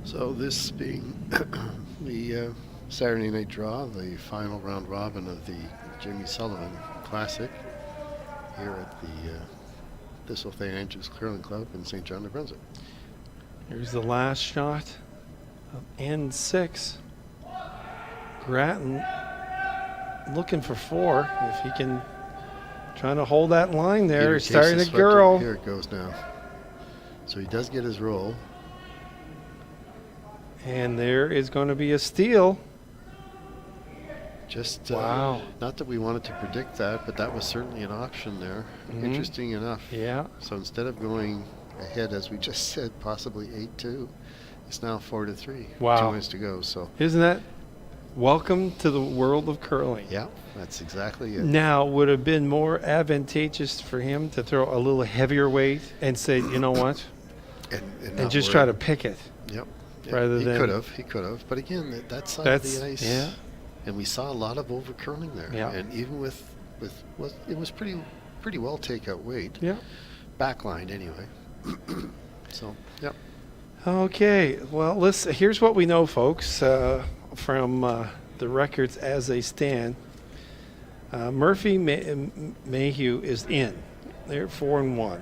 So this being the Saturday night draw, the final round robin of the Jimmy Sullivan Classic here at the Thistle St. Andrews Curling Club in St. John, New Brunswick. Here's the last shot of N6. Grattan looking for 4. If he can, trying to hold that line there. Peter He's starting Case to is swept girl. in. Here it goes now. So he does get his roll. And there is going to be a steal. Just Wow. not that we wanted to predict that, but that was certainly an option there. Mhm. Interesting enough. Yeah. So instead of going ahead, as we just said, possibly 8-2, it's now 4-3. Wow. 2 minutes to go. So Isn't that welcome to the world of curling? yeah, that's exactly it. Now, would it have been more advantageous for him to throw a little heavier weight and say, you know what, And and just try to pick it? Yep. rather he than- He could have. But again, that side That's of the ice. yeah. And we saw a lot of over curling there. Yeah. And even with it was pretty well takeout weight. Yeah. Backline anyway. So yep. Okay. Well, here's what we know, folks, from the records as they stand. Murphy Mayhew is in. They're 4-1.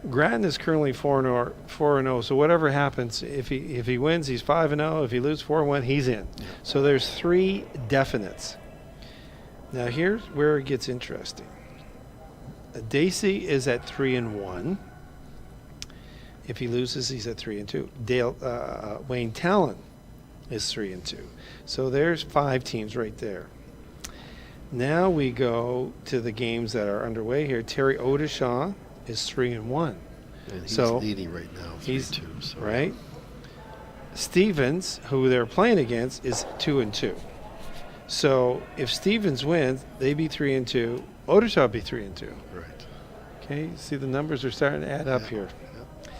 Grattan is currently 4-0. So whatever happens, if he wins, he's 5-0. If he loses 4-1, he's in. Yeah. So there's 3 definites. Now here's where it gets interesting. Dacey is at 3-1. If he loses, he's at 3-2. Wayne Talon is 3-2. So there's 5 teams right there. Now we go to the games that are underway here. Terry Odishaw is 3-1. And he's So, leading right now, 3-2. So. Right. Stevens, who they're playing against, is 2-2. So if Stevens wins, they be 3-2. Odishaw be 3-2. Right. Okay, see the numbers are starting to add up Yeah. here. Yeah.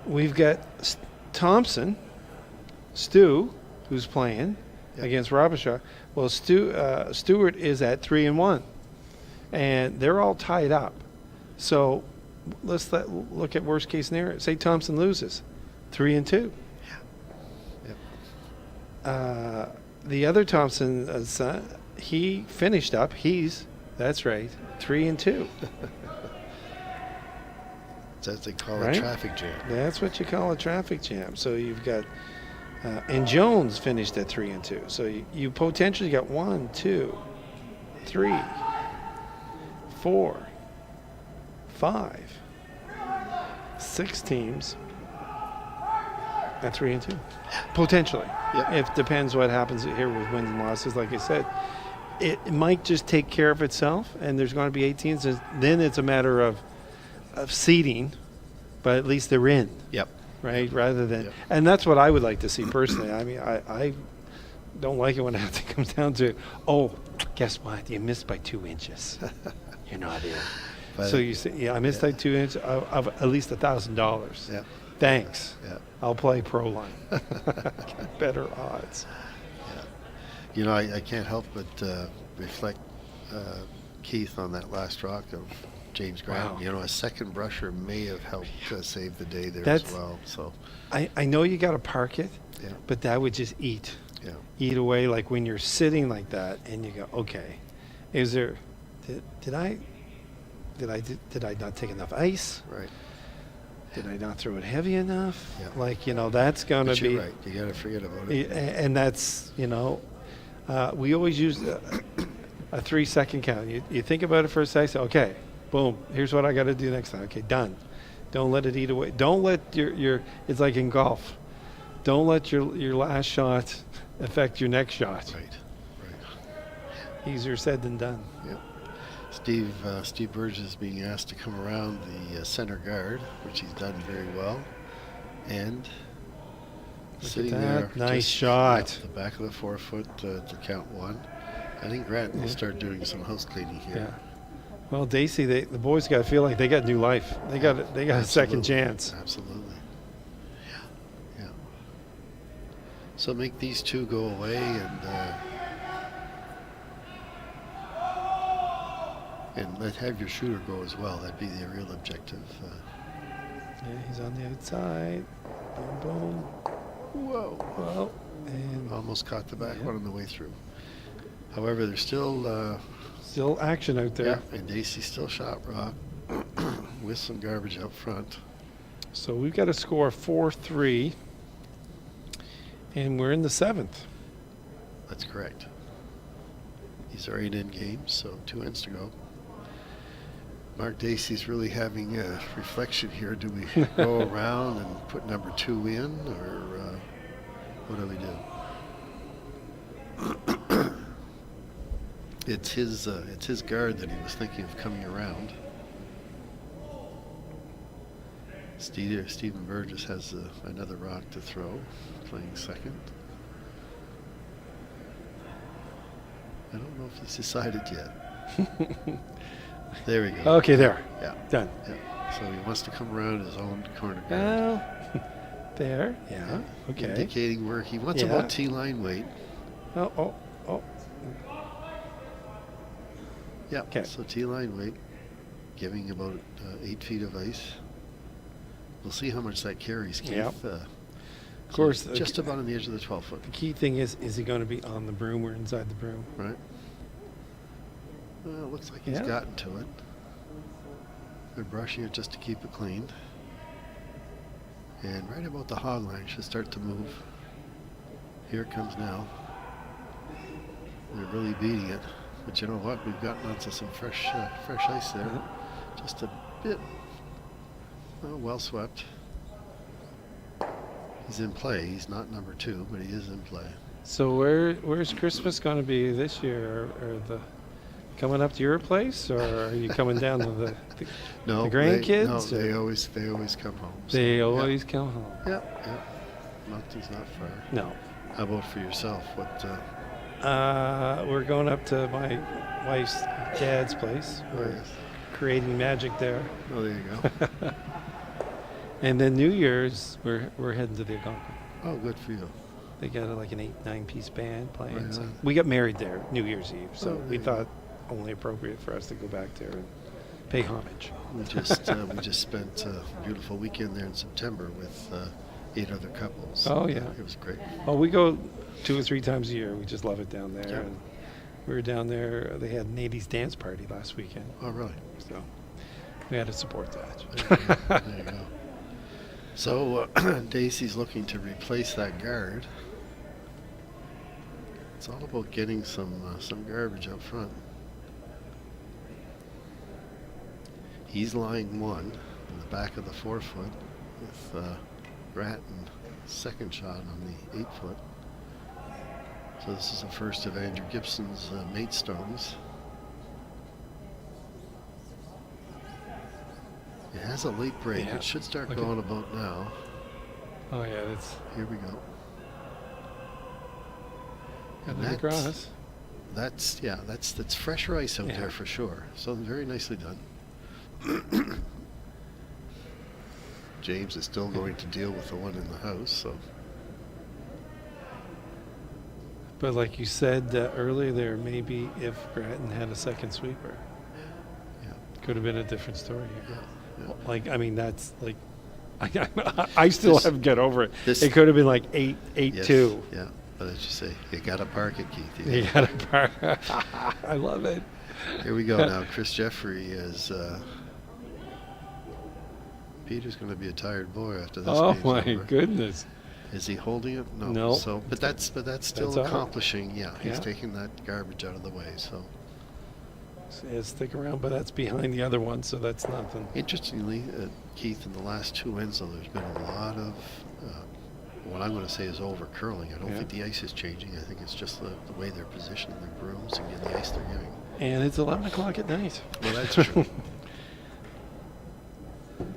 We've got Thompson, Stu, who's playing Yep. against Robichaud. Well, Stewart is at 3-1, and they're all tied up. So let's look at worst case scenario. Say Thompson loses, 3-2. Yep. The other Thompson son, he finished up. That's right, 3-2. That's what they call Right? a traffic jam. That's what you call a traffic jam. So you've got, and Jones finished at 3-2. So you potentially got 1, 2, 3, 4, 5, 6 teams at 3-2. Potentially. Yep. It depends what happens here with wins and losses. Like I said, it might just take care of itself, and there's going to be 8 teams. Then it's a matter of seeding, but at least they're in. Yep. Right, rather than, Yep. and that's what I would like to see personally. I mean, I don't like it when it has to come down to, oh, guess what? You missed by 2 inches. You're not in. But So you say, yeah, I missed by 2 inches of at least $1,000. Yeah. Thanks. Yeah. I'll play pro line. Get better odds. You know, I can't help but reflect Keith on that last rock of James Graham. Wow. You know, a second brusher may have helped save the day there That's- as well. So, I know you got to park it, yeah, but that would just eat away. Like when you're sitting like that and you go, okay, is there, did I not take enough ice? right. Did I not throw it heavy enough? Yeah. Like, that's going But to be, you're right. You got to forget about it. and that's, we always use a 3-second count. You think about it for a second, say, okay, boom, here's what I got to do next time. Okay, done. Don't let it eat away. Don't let your it's like in golf. Don't let your last shot affect your next shot. Right. Right. Easier said than done. Yep. Steve Burgess is being asked to come around the center guard, which he's done very well. And Look sitting at there, that. Nice just, shot. the back of the 4 foot to count one. I think Grattan will start doing some house cleaning here. Yeah. Well, Dacey, the boys got to feel like they got new life. They got a second chance. Absolutely. Yeah. So make these two go away and have your shooter go as well. That'd be the real objective. Yeah, he's on the outside. Boom, boom. Whoa. Well, and Almost caught the back one on the way through. However, there's still still action out there. yeah, and Dacey still shot rock with some garbage up front. So we've got a score 4-3, and we're in the 7th. That's correct. These are 8 in games, so 2 ends to go. Mark Dacey's really having a reflection here. Do we go around and put number 2 in, or what do we do? It's his guard that he was thinking of coming around. Stephen Burgess has another rock to throw, playing second. I don't know if he's decided yet. There we go. Okay, there. Yeah. Done. Yeah. So he wants to come around his own corner guard. Well, there. Yeah. Okay. Indicating where he wants Yeah. about T-line weight. Oh. Yeah. Okay. So T-line weight, giving about 8 feet of ice. We'll see how much that carries, Keith. Yep. Of course. Just about on the edge of the 12 foot. The key thing is he going to be on the broom or inside the broom? Right. Well, it looks like he's Yeah. gotten to it. They're brushing it just to keep it clean. And right about the hog line should start to move. Here it comes now. They're really beating it. But you know what? We've gotten onto some fresh ice there. Uh-huh. Just a bit. Well swept. He's in play. He's not number 2, but he is in play. So where's Christmas going to be this year? Or the coming up to your place, or are you coming down to the grandkids? They always come home. So, They always come home. Yep. Moncton's not far. No. How about for yourself? What? We're going up to my wife's dad's place. We're Yes. creating magic there. Oh, there you go. And then New Year's, we're heading to the Algonquin. Oh, good for you. They got like an 8-9 piece band playing. Right So on. we got married there New Year's Eve, so Oh, we there you thought only appropriate for us to go back there and pay homage. We just spent a beautiful weekend there in September with 8 other couples. Oh, yeah. It was great. Well, we go 2 or 3 times a year. We just love it down there. Yeah. And we were down there. They had an 80s dance party last weekend, Oh, really? so we had to support that. There you go. So Dacey's looking to replace that guard. It's all about getting some garbage up front. He's lying 1 in the back of the 4 foot with Grattan second shot on the 8 foot. So this is the first of Andrew Gibson's mate stones. It has a late break. Yeah. It should start Look going about now. Oh yeah, that's Here we go. got And it across. that's fresher ice out Yeah. there for sure. So very nicely done. James is still going to deal with the one in the house, so But like you said earlier, there maybe if Grattan had a second sweeper, yeah. could have been a different story here. Yeah. Like I mean, that's like I still This- haven't get over it. this- It could have been like 8-2. Yes, yeah. But as you say, you got to park it, Keith. You got to park. I love it. Here we go now. Chris Jeffrey is. Peter's going to be a tired boy after this. Oh game's my over. goodness. Is he holding it? No. No. So, but that's still That's all. accomplishing. Yeah, he's Yeah. taking that garbage out of the way. So, Yeah, stick around, but that's behind the other one, so that's nothing. interestingly, Keith, in the last 2 ends, though, there's been a lot of what I'm going to say is over curling. I don't Yeah. think the ice is changing. I think it's just the way they're positioning their brooms and the ice they're giving. And it's 11 o'clock at night. Well, that's true.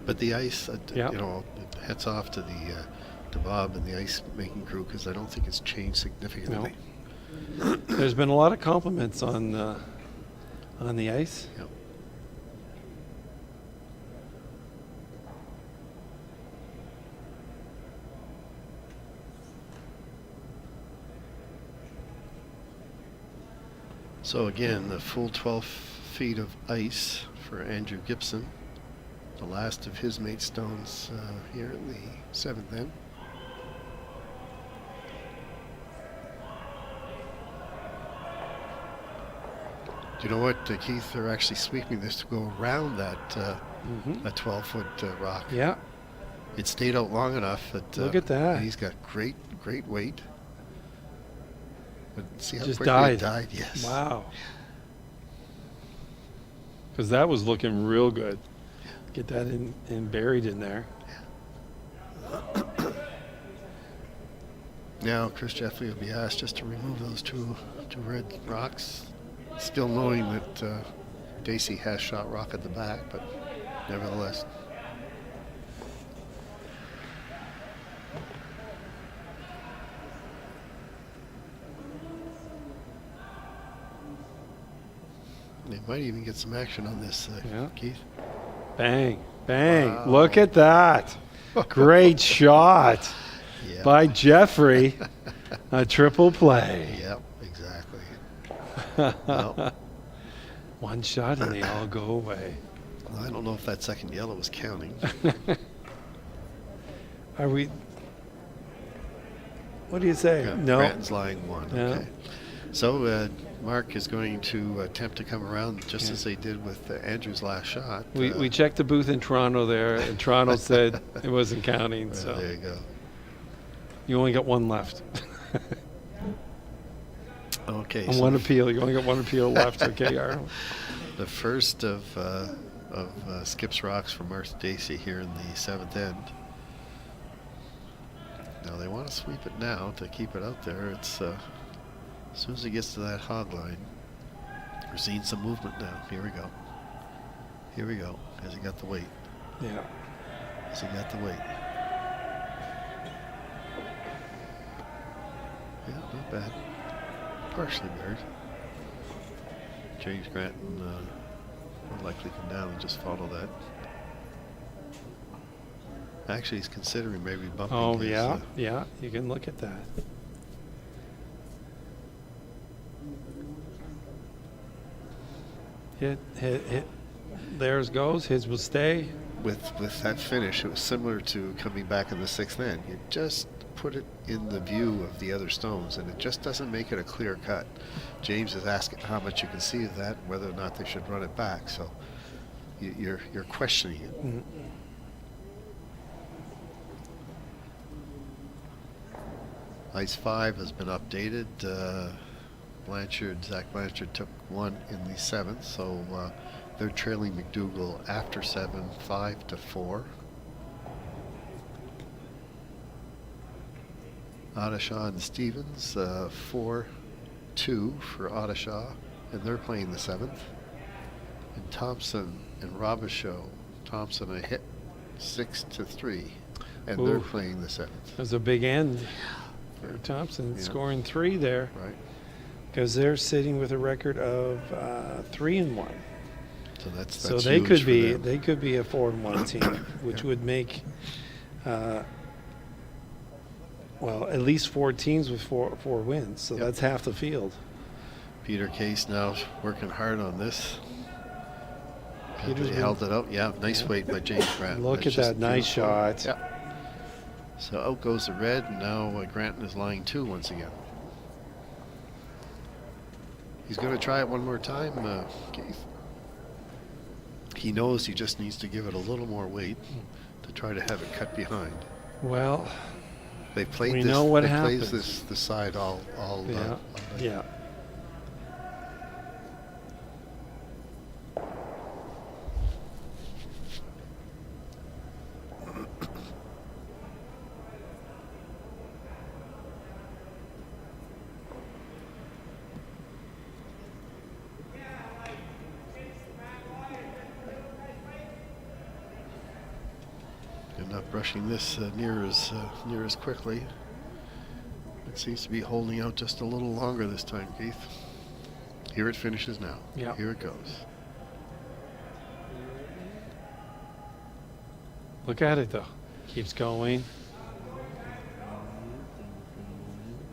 But the ice, Yeah. you know, hats off to the to Bob and the ice making crew, because I don't think it's changed significantly. There's been a lot of compliments on the ice. Yep. So again, the full 12 feet of ice for Andrew Gibson, the last of his mate stones here in the 7th end. Do you know what, Keith? They're actually sweeping this to go around that a 12-foot rock. Yeah. It stayed out long enough that Look at that. and he's got great weight. But see how Just quickly died. it died? Yes. Wow. Because that was looking real good. Get that in buried in there. Now Chris Jeffley will be asked just to remove those two red rocks, still knowing that Dacey has shot rock at the back, but nevertheless. They might even get some action on this, Yeah. Keith. Bang. Bang. Wow. Look at that. Great shot Yeah. by Jeffrey. A triple play. Yep, exactly. Well, One shot and they all go away. I don't know if that second yellow was counting. Are we? What do you say? Yeah, No. Grattan's lying one. Yeah. Okay. So Mark is going to attempt to come around just Yeah. as they did with Andrew's last shot. We checked the booth in Toronto there, and Toronto said it wasn't counting. So there you go. you only got one left. Okay. On so one appeal, you only got one appeal left. Okay, Arnold. the first of Skip's rocks from Mark Dacey here in the 7th end. Now they want to sweep it now to keep it out there. It's as soon as it gets to that hog line, we're seeing some movement now. Here we go. Here we go. Has he got the weight? Yeah. Has he got the weight? Yeah, not bad. Partially buried. James Granton will likely come down and just follow that. Actually, he's considering maybe bumping. Oh his, yeah, yeah. You can look at that. Hit. There's goes. His will stay. With that finish, it was similar to coming back in the 6th end. You just put it in the view of the other stones, and it just doesn't make it a clear cut. James is asking how much you can see of that, and whether or not they should run it back. So you're questioning it. Mm-hmm. Ice 5 has been updated. Zach Blanchard took one in the 7th, so they're trailing McDougall after 7, 5-4. Ottershaw and Stevens, 4-2 for Ottershaw, and they're playing the 7th. And Thompson and Robichaud, Thompson a hit 6-3, and they're Ooh. playing the 7th. There's a big end for Thompson, Yeah. scoring 3 there, Right. because they're sitting with a record of 3-1. So that's So huge they could for be them. a 4-1 team, which Yeah. would make at least 4 teams with four wins. So Yep. that's half the field. Peter Case now working hard on this. Peter's They been- held it out. Yeah, nice weight by James Grant. Look That's at just that nice beautiful. shot. Yeah. So out goes the red, and now Granton is lying 2 once again. He's going to try it one more time, Keith. He knows he just needs to give it a little more weight to try to have it cut behind. Well, They played We this. know what they happens. played this side all yeah, all night. yeah. brushing this near as quickly. It seems to be holding out just a little longer this time, Keith. Here it finishes now. Yeah. Here it goes. Look at it, though. Keeps going.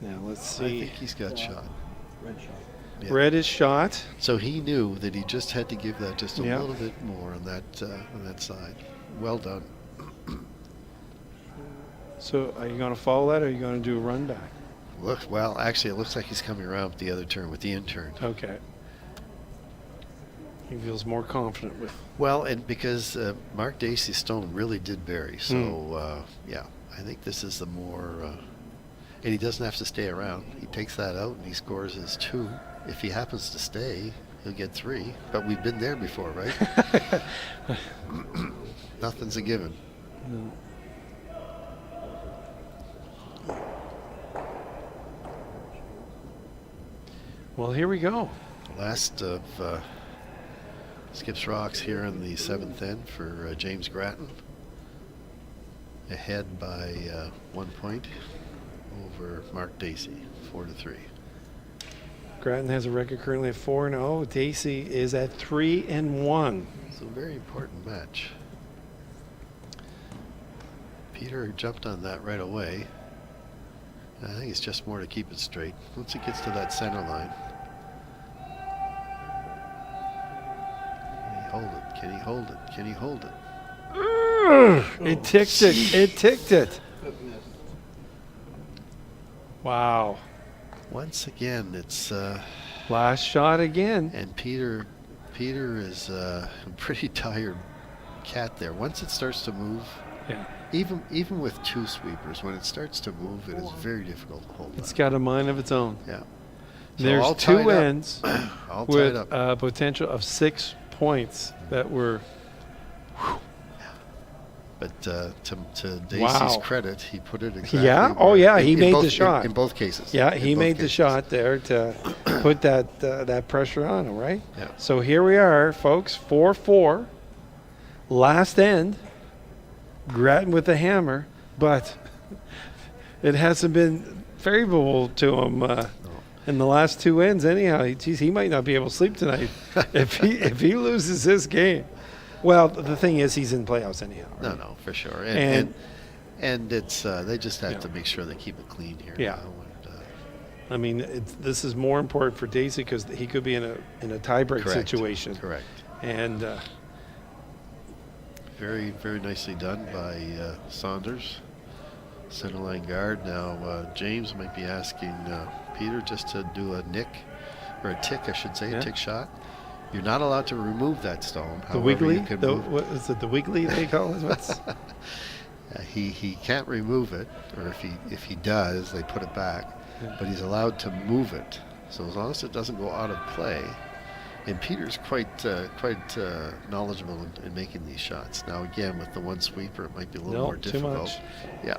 Now, let's I see. think he's got shot. Yeah. Red is shot. So he knew that he just had to give that just a Yeah. little bit more on that side. Well done. So are you going to follow that, or are you going to do a run back? Well, actually, it looks like he's coming around with the other turn, with the in turn. Okay. He feels more confident with. Well, and because Mark Dacey's stone really did bury, so yeah, I think this is the more. And he doesn't have to stay around. He takes that out and he scores his 2. If he happens to stay, he'll get 3. But we've been there before, right? Nothing's a given. No. Well, here we go. Last of Skips Rocks here in the 7th end for James Grattan. Ahead by 1 point over Mark Dacey, 4-3. Grattan has a record currently at 4-0. Dacey is at 3-1. It's a very important match. Peter jumped on that right away. I think it's just more to keep it straight. Once it gets to that center line. Can he hold it? Can he hold it? Can he hold it? It ticked it. It ticked it. Wow. Once again, it's Last shot again. and Peter is a pretty tired cat there. Once it starts to move, Yeah. even with 2 sweepers, when it starts to move, it is very difficult to hold It's on. got a mind of its own. Yeah. There's all 2 tied up. ends All with tied up. a potential of 6 points that were. But to Dacey's Wow. credit, he put it exactly. Yeah? where- Oh, yeah, he in made both- the shot. in both cases. Yeah, In he both made the cases. shot there to put that pressure on him, right? Yeah. So here we are, folks, 4-4. Last end. Grattan with the hammer, but it hasn't been favorable to him in the last 2 ends anyhow. Geez, he might not be able to sleep tonight if he loses this game. Well, the thing is, he's in playoffs anyhow. Right? No, for sure. And- And it's they just have Yeah. to make sure they keep it clean here. Yeah. Now. And, I mean, this is more important for Dacey because he could be in a tiebreak correct. situation. Correct. And Very, very nicely done by Saunders. Centerline guard. Now James might be asking Peter just to do a nick, or a tick, I should say, Yeah. a tick shot. You're not allowed to remove that stone. the However, wiggly, you can move. what is it? The wiggly they call it? What's He can't remove it, or if he does, they put it back. Yeah. But he's allowed to move it. So as long as it doesn't go out of play, and Peter's quite knowledgeable in making these shots. Now again, with the one sweeper, it might be a little No, more too difficult. much. Yeah.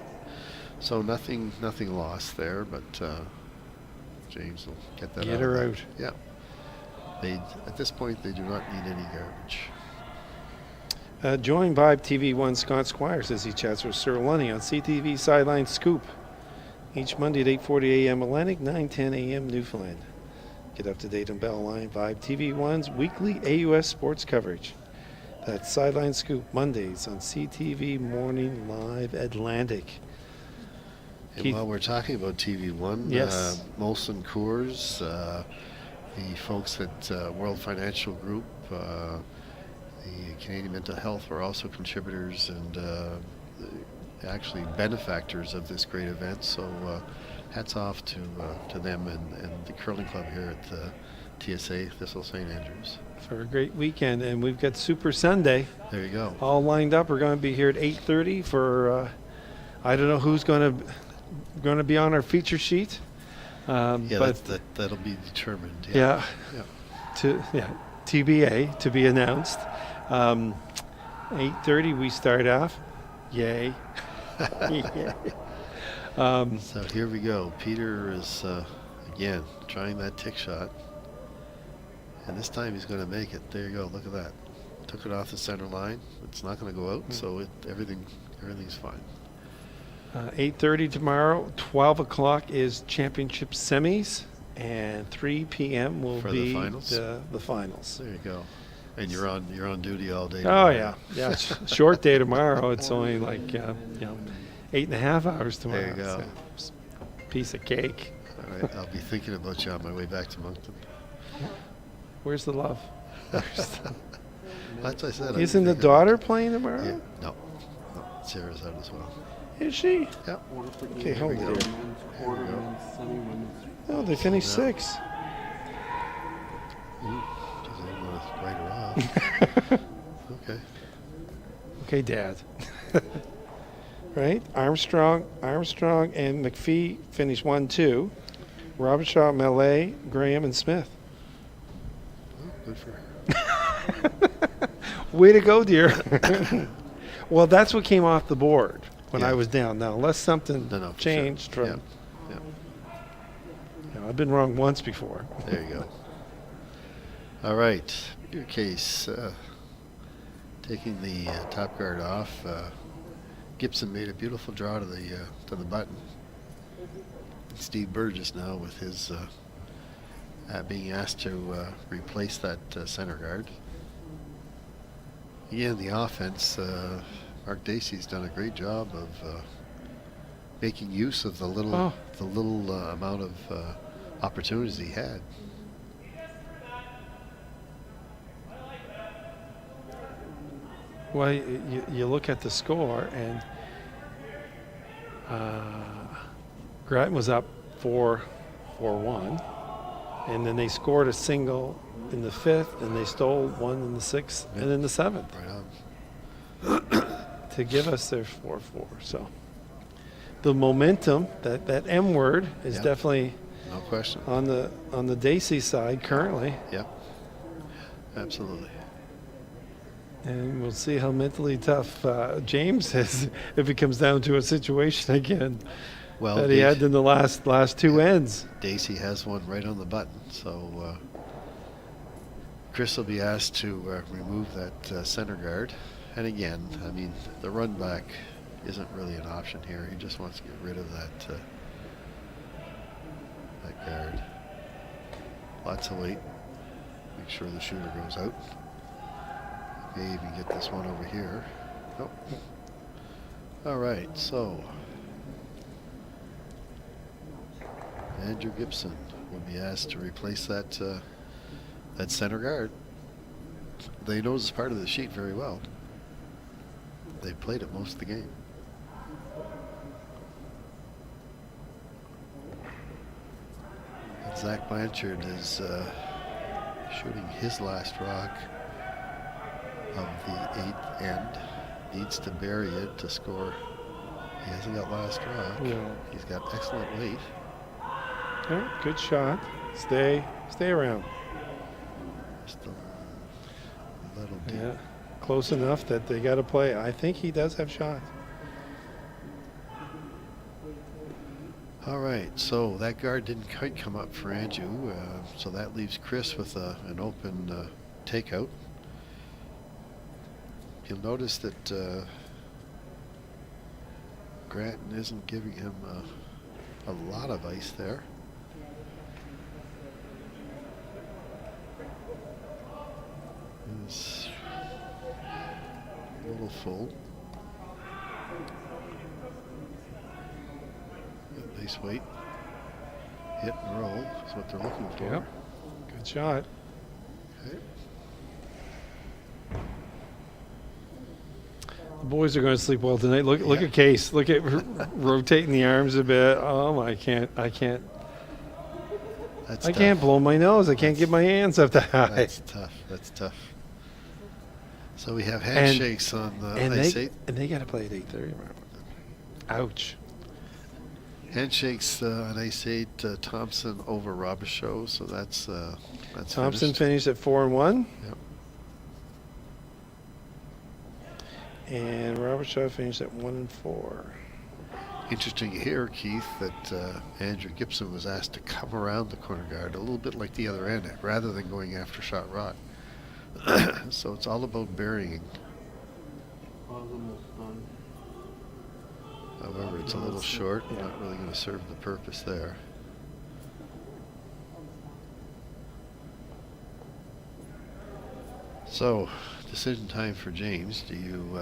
So nothing lost there, but James will get that. Get her of out. that. Yeah. At this point, they do not need any garbage. Join Vibe TV1 Scott Squires as he chats with Sir Lunny on CTV Sideline Scoop each Monday at 8:40 a.m. Atlantic, 9:10 a.m. Newfoundland. Get up to date on Bell Line Vibe TV1's weekly AUS sports coverage. That's Sideline Scoop Mondays on CTV Morning Live Atlantic. And Keith? while we're talking about TV1, Yes. Molson Coors, the folks at World Financial Group, the Canadian Mental Health were also contributors and actually benefactors of this great event. So hats off to them and the curling club here at the TSA Thistle St. Andrews. For a great weekend, and we've got Super Sunday There you go. all lined up. We're going to be here at 8:30 for I don't know who's going to be on our feature sheet. Yeah, but that'll be determined. yeah, Yeah. TBA to be announced. 8:30 we start off. Yay! Yay. So here we go. Peter is again trying that tick shot, and this time he's going to make it. There you go. Look at that. took it off the center line. It's not going to go out, so everything's fine. 8:30 tomorrow. 12 o'clock is championship semis, and 3 p.m. will For the be finals? the finals. There you go. And you're on duty all day. Oh tomorrow. yeah. It's a short day tomorrow. It's only like 8.5 hours tomorrow. There you go. So, piece of cake. All right, I'll be thinking about you on my way back to Moncton. Where's the love? That's what I said. I'll be Isn't the thinking daughter playing tomorrow? about you. Yeah. No. Sarah's out as well. Is she? Yep. Okay, hold it go. here. Quarter men's, semi women's. Oh, they finished Yeah. 6th. Does anyone want to write her off? Okay. Okay, Dad. Right? Armstrong, and McPhee finished 1-2. Robertshaw, Mallet, Graham, and Smith. Well, good for her. Way to go, dear. Well, that's what came off the board when I Yeah. was down. Now, unless something No, for changed sure. from. Yeah. I've been wrong once before. There you go. All right. Your case. Taking the top guard off. Gibson made a beautiful draw to the button. Steve Burgess now with his being asked to replace that center guard. Again, the offense. Mark Dacey's done a great job of making use of the little amount of opportunities he had. Well, you look at the score, and Grattan was up 4-1, and then they scored a single in the 5th, and they stole one in the 6th, and then the 7th Right on. to give us their 4-4. So the momentum, that M word, is Yeah. definitely No question. on the Dacey side currently, Yep. Absolutely. and we'll see how mentally tough James is if it comes down to a situation again Well, that he had in the last two ends. Dacey has one right on the button, so Chris will be asked to remove that center guard. And again, I mean, the run back isn't really an option here. He just wants to get rid of that guard. Lots of weight. Make sure the shooter goes out. May even get this one over here. Nope. All right, so Andrew Gibson will be asked to replace that center guard. They know this part of the sheet very well. They played it most of the game. And Zach Blanchard is shooting his last rock of the 8th end. Needs to bury it to score. He hasn't got last rock. No. He's got excellent weight. Yeah, good shot. Stay around. Just a little deep. Yeah, close enough that they got to play. I think he does have shots. All right, so that guard didn't quite come up for Andrew, so that leaves Chris with an open takeout. You'll notice that Grattan isn't giving him a lot of ice there. It's a little full. Nice weight. Hit and roll is what they're looking for. Yep. Good shot. Okay. The boys are going to sleep well tonight. Look Yeah. at Case. Look at rotating the arms a bit. Oh, I can't That's I tough. can't blow my nose. I can't get my hands up that high. That's tough. That's tough. So we have handshakes on the ice 8. And they got to play at 8:30. Remember? Ouch. Handshakes on ice 8. Thompson over Robichaud. So that's Thompson finished. finished at 4-1. Yep. And Robert Shaw finished at 1-4. Interesting here, Keith, that Andrew Gibson was asked to come around the corner guard a little bit like the other end, rather than going after shot rock. So it's all about burying. Paul's almost done. However, it's a No, little it's- short. yeah. Not really going to serve the purpose there. So, decision time for James. Do you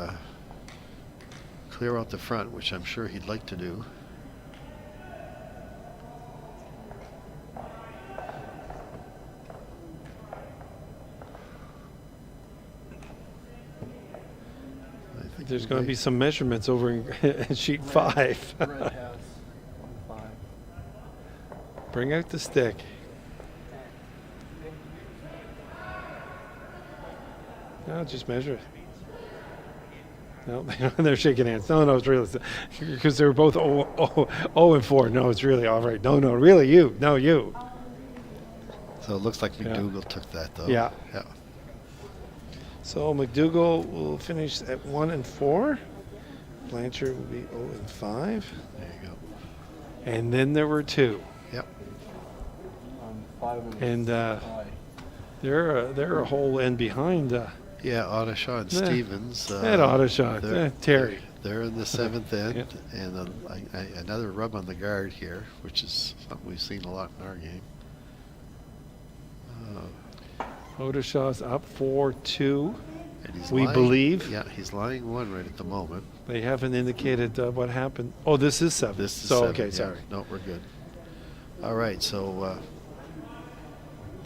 clear out the front, which I'm sure he'd like to do? I think There's he going to may. be some measurements over in sheet 5. Red has 5. Bring out the stick. No, just measure it. No, they're shaking hands. No, it's really because they were both 0 and 4. No, it's really all right. No, really you. No, you. So it looks like Yeah. McDougal took that, though. Yeah. Yeah. So McDougal will finish at 1 and 4. Blanchard will be 0 and 5. There you go. And then there were 2. Yep. 5 And tie. they're a whole end behind. Yeah, Ottershaw and Yeah. Stevens. That auto shot. they're- Terry. They're in the 7th end, Yeah. and another rub on the guard here, which is something we've seen a lot in our game. Odeshaw's up 4-2. And he's We lying- believe. Yeah, he's lying 1 right at the moment. They haven't indicated what happened. Oh, this is 7. This is so 7, okay, yeah. sorry. No, we're good. All right, so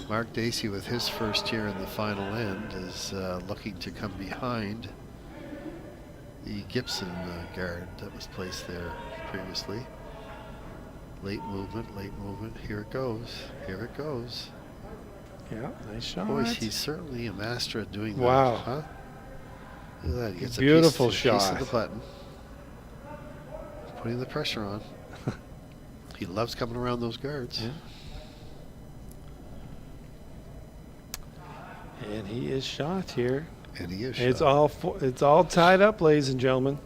Mark Dacey with his first here in the final end is looking to come behind the Gibson guard that was placed there previously. Late movement. Here it goes. Yeah, nice shot. Boy, he's certainly a master at doing Wow. that. Huh? Look at that. He gets Beautiful a piece of shot. the button. Putting the pressure on. He loves coming around those guards. Yeah. And he is shot here. And he is It's shot. it's all tied up, ladies and gentlemen.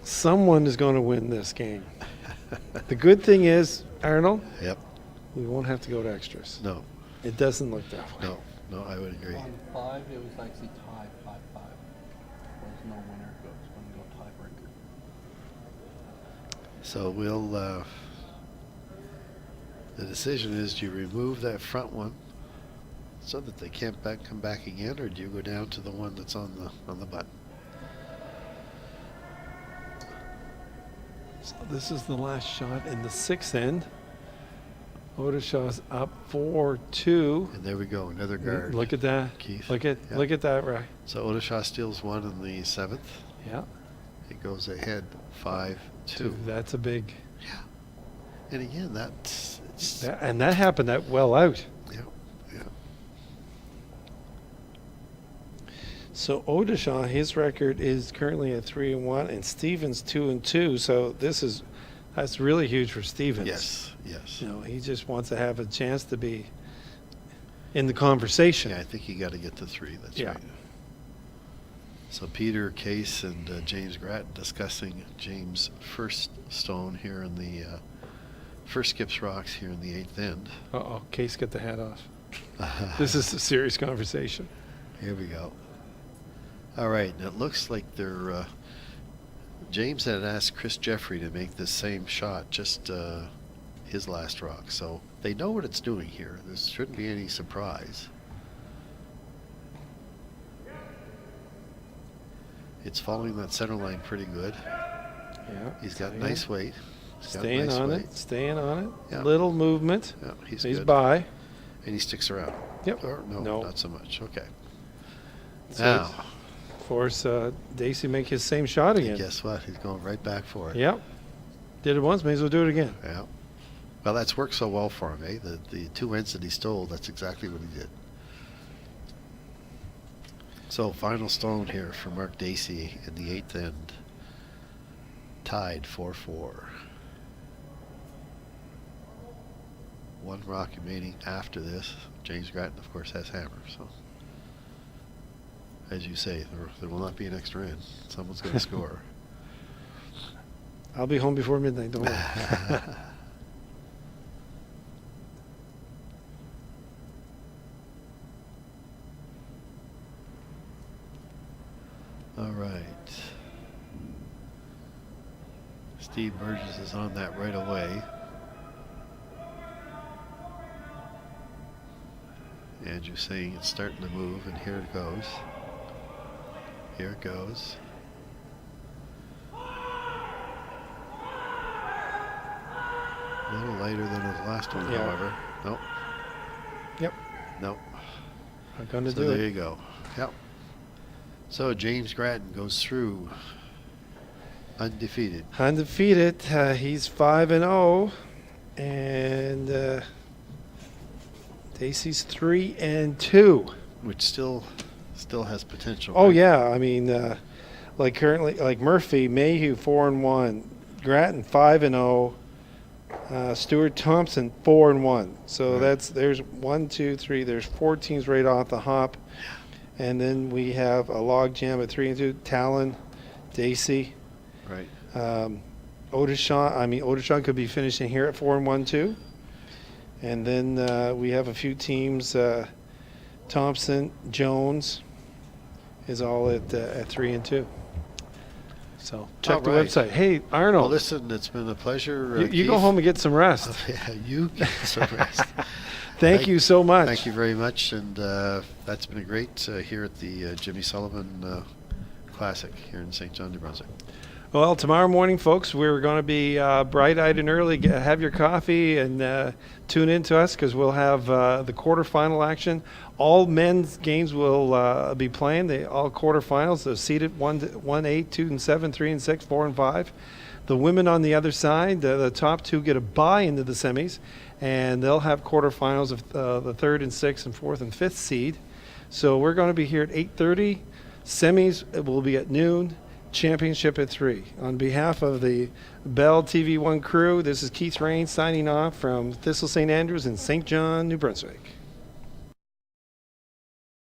Someone is going to win this game. The good thing is, Arnold, Yep. we won't have to go to extras. No, It doesn't look that way. no, I would agree. On 5, it was actually tied 5-5. There's no winner. It's going to go tiebreaker. So we'll, the decision is, do you remove that front one so that they can't come back again, or do you go down to the one that's on the button? So this is the last shot in the 6th end. Odeshaw's up 4-2. And there we go, another guard. Look at that. Keith. Look at Yeah. look at that, right? So Odeshaw steals 1 in the 7th. Yeah. It goes ahead 5-2. That's a big. And again, that's it's And that happened that well out. yeah. So Odeshaw, his record is currently at 3-1, and Stevens 2-2. So that's really huge for Stevens. Yes. You know, he just wants to have a chance to be in the conversation. Yeah, I think you got to get to 3. That's Yeah. right. So Peter Case and James Grattan discussing James' first stone here in the first skips rocks here in the 8th end. Uh-oh, Case got the hat off. This is a serious conversation. Here we go. All right, and it looks like they're. James had asked Chris Jeffrey to make this same shot, just his last rock. So they know what it's doing here. There shouldn't be any surprise. It's following that center line pretty good. Yeah. He's got staying- nice weight. He's got Staying nice on weight. it. Staying on it. Yeah. Little movement. Yeah, he's He's good. by. And he sticks around. Yep. Or no, No. not so much. Okay. So Now, force Dacey make his same shot again. guess what? He's going right back for it. Yep. Did it once, may as well do it again. Yeah. Well, that's worked so well for him, eh? The 2 ends that he stole, that's exactly what he did. So, final stone here for Mark Dacey in the 8th end. Tied 4-4. 1 rock remaining after this. James Grattan, of course, has hammer. So, as you say, there will not be an extra end. Someone's going to score. I'll be home before midnight, don't worry. right. Steve Burgess is on that right away. Andrew saying it's starting to move, and here it goes. Here it goes. A little lighter than his last one, Yeah. however. Nope. Yep. Nope. I'm going to So do there it. you go. Yep. So James Grattan goes through undefeated. Undefeated. He's 5-0, and Dacey's 3-2. Which still has potential. Oh right? yeah, I mean, like currently, like Murphy, Mayhew 4-1, Grattan 5-0, Stuart Thompson 4-1. So Right. there's 1, 2, 3. There's 4 teams right off the hop, and then we have a log jam at 3-2. Talon, Dacey, Right. Ottershaw could be finishing here at 4-1 too. And then we have a few teams. Thompson, Jones is all at 3-2. So check the right. website. Hey, Well, Arnold, listen, it's been a pleasure. you go Keith. home and get some rest. Yeah, you get some rest. Thank you so much. Thank you very much, and that's been great here at the Jimmy Sullivan Classic here in St. John, New Brunswick. Well, tomorrow morning, folks, we're going to be bright-eyed and early. Have your coffee and tune in to us because we'll have the quarterfinal action. All men's games will be playing. All quarterfinals. They're seeded 1, 8, 2, and 7, 3 and 6, 4 and 5. The women on the other side, the top two get a bye into the semis, and they'll have quarterfinals of the 3rd and 6th and 4th and 5th seed. So we're going to be here at 8:30. Semis will be at noon. Championship at 3. On behalf of the Bell TV1 crew, this is Keith Rain signing off from Thistle St. Andrews in St. John, New Brunswick.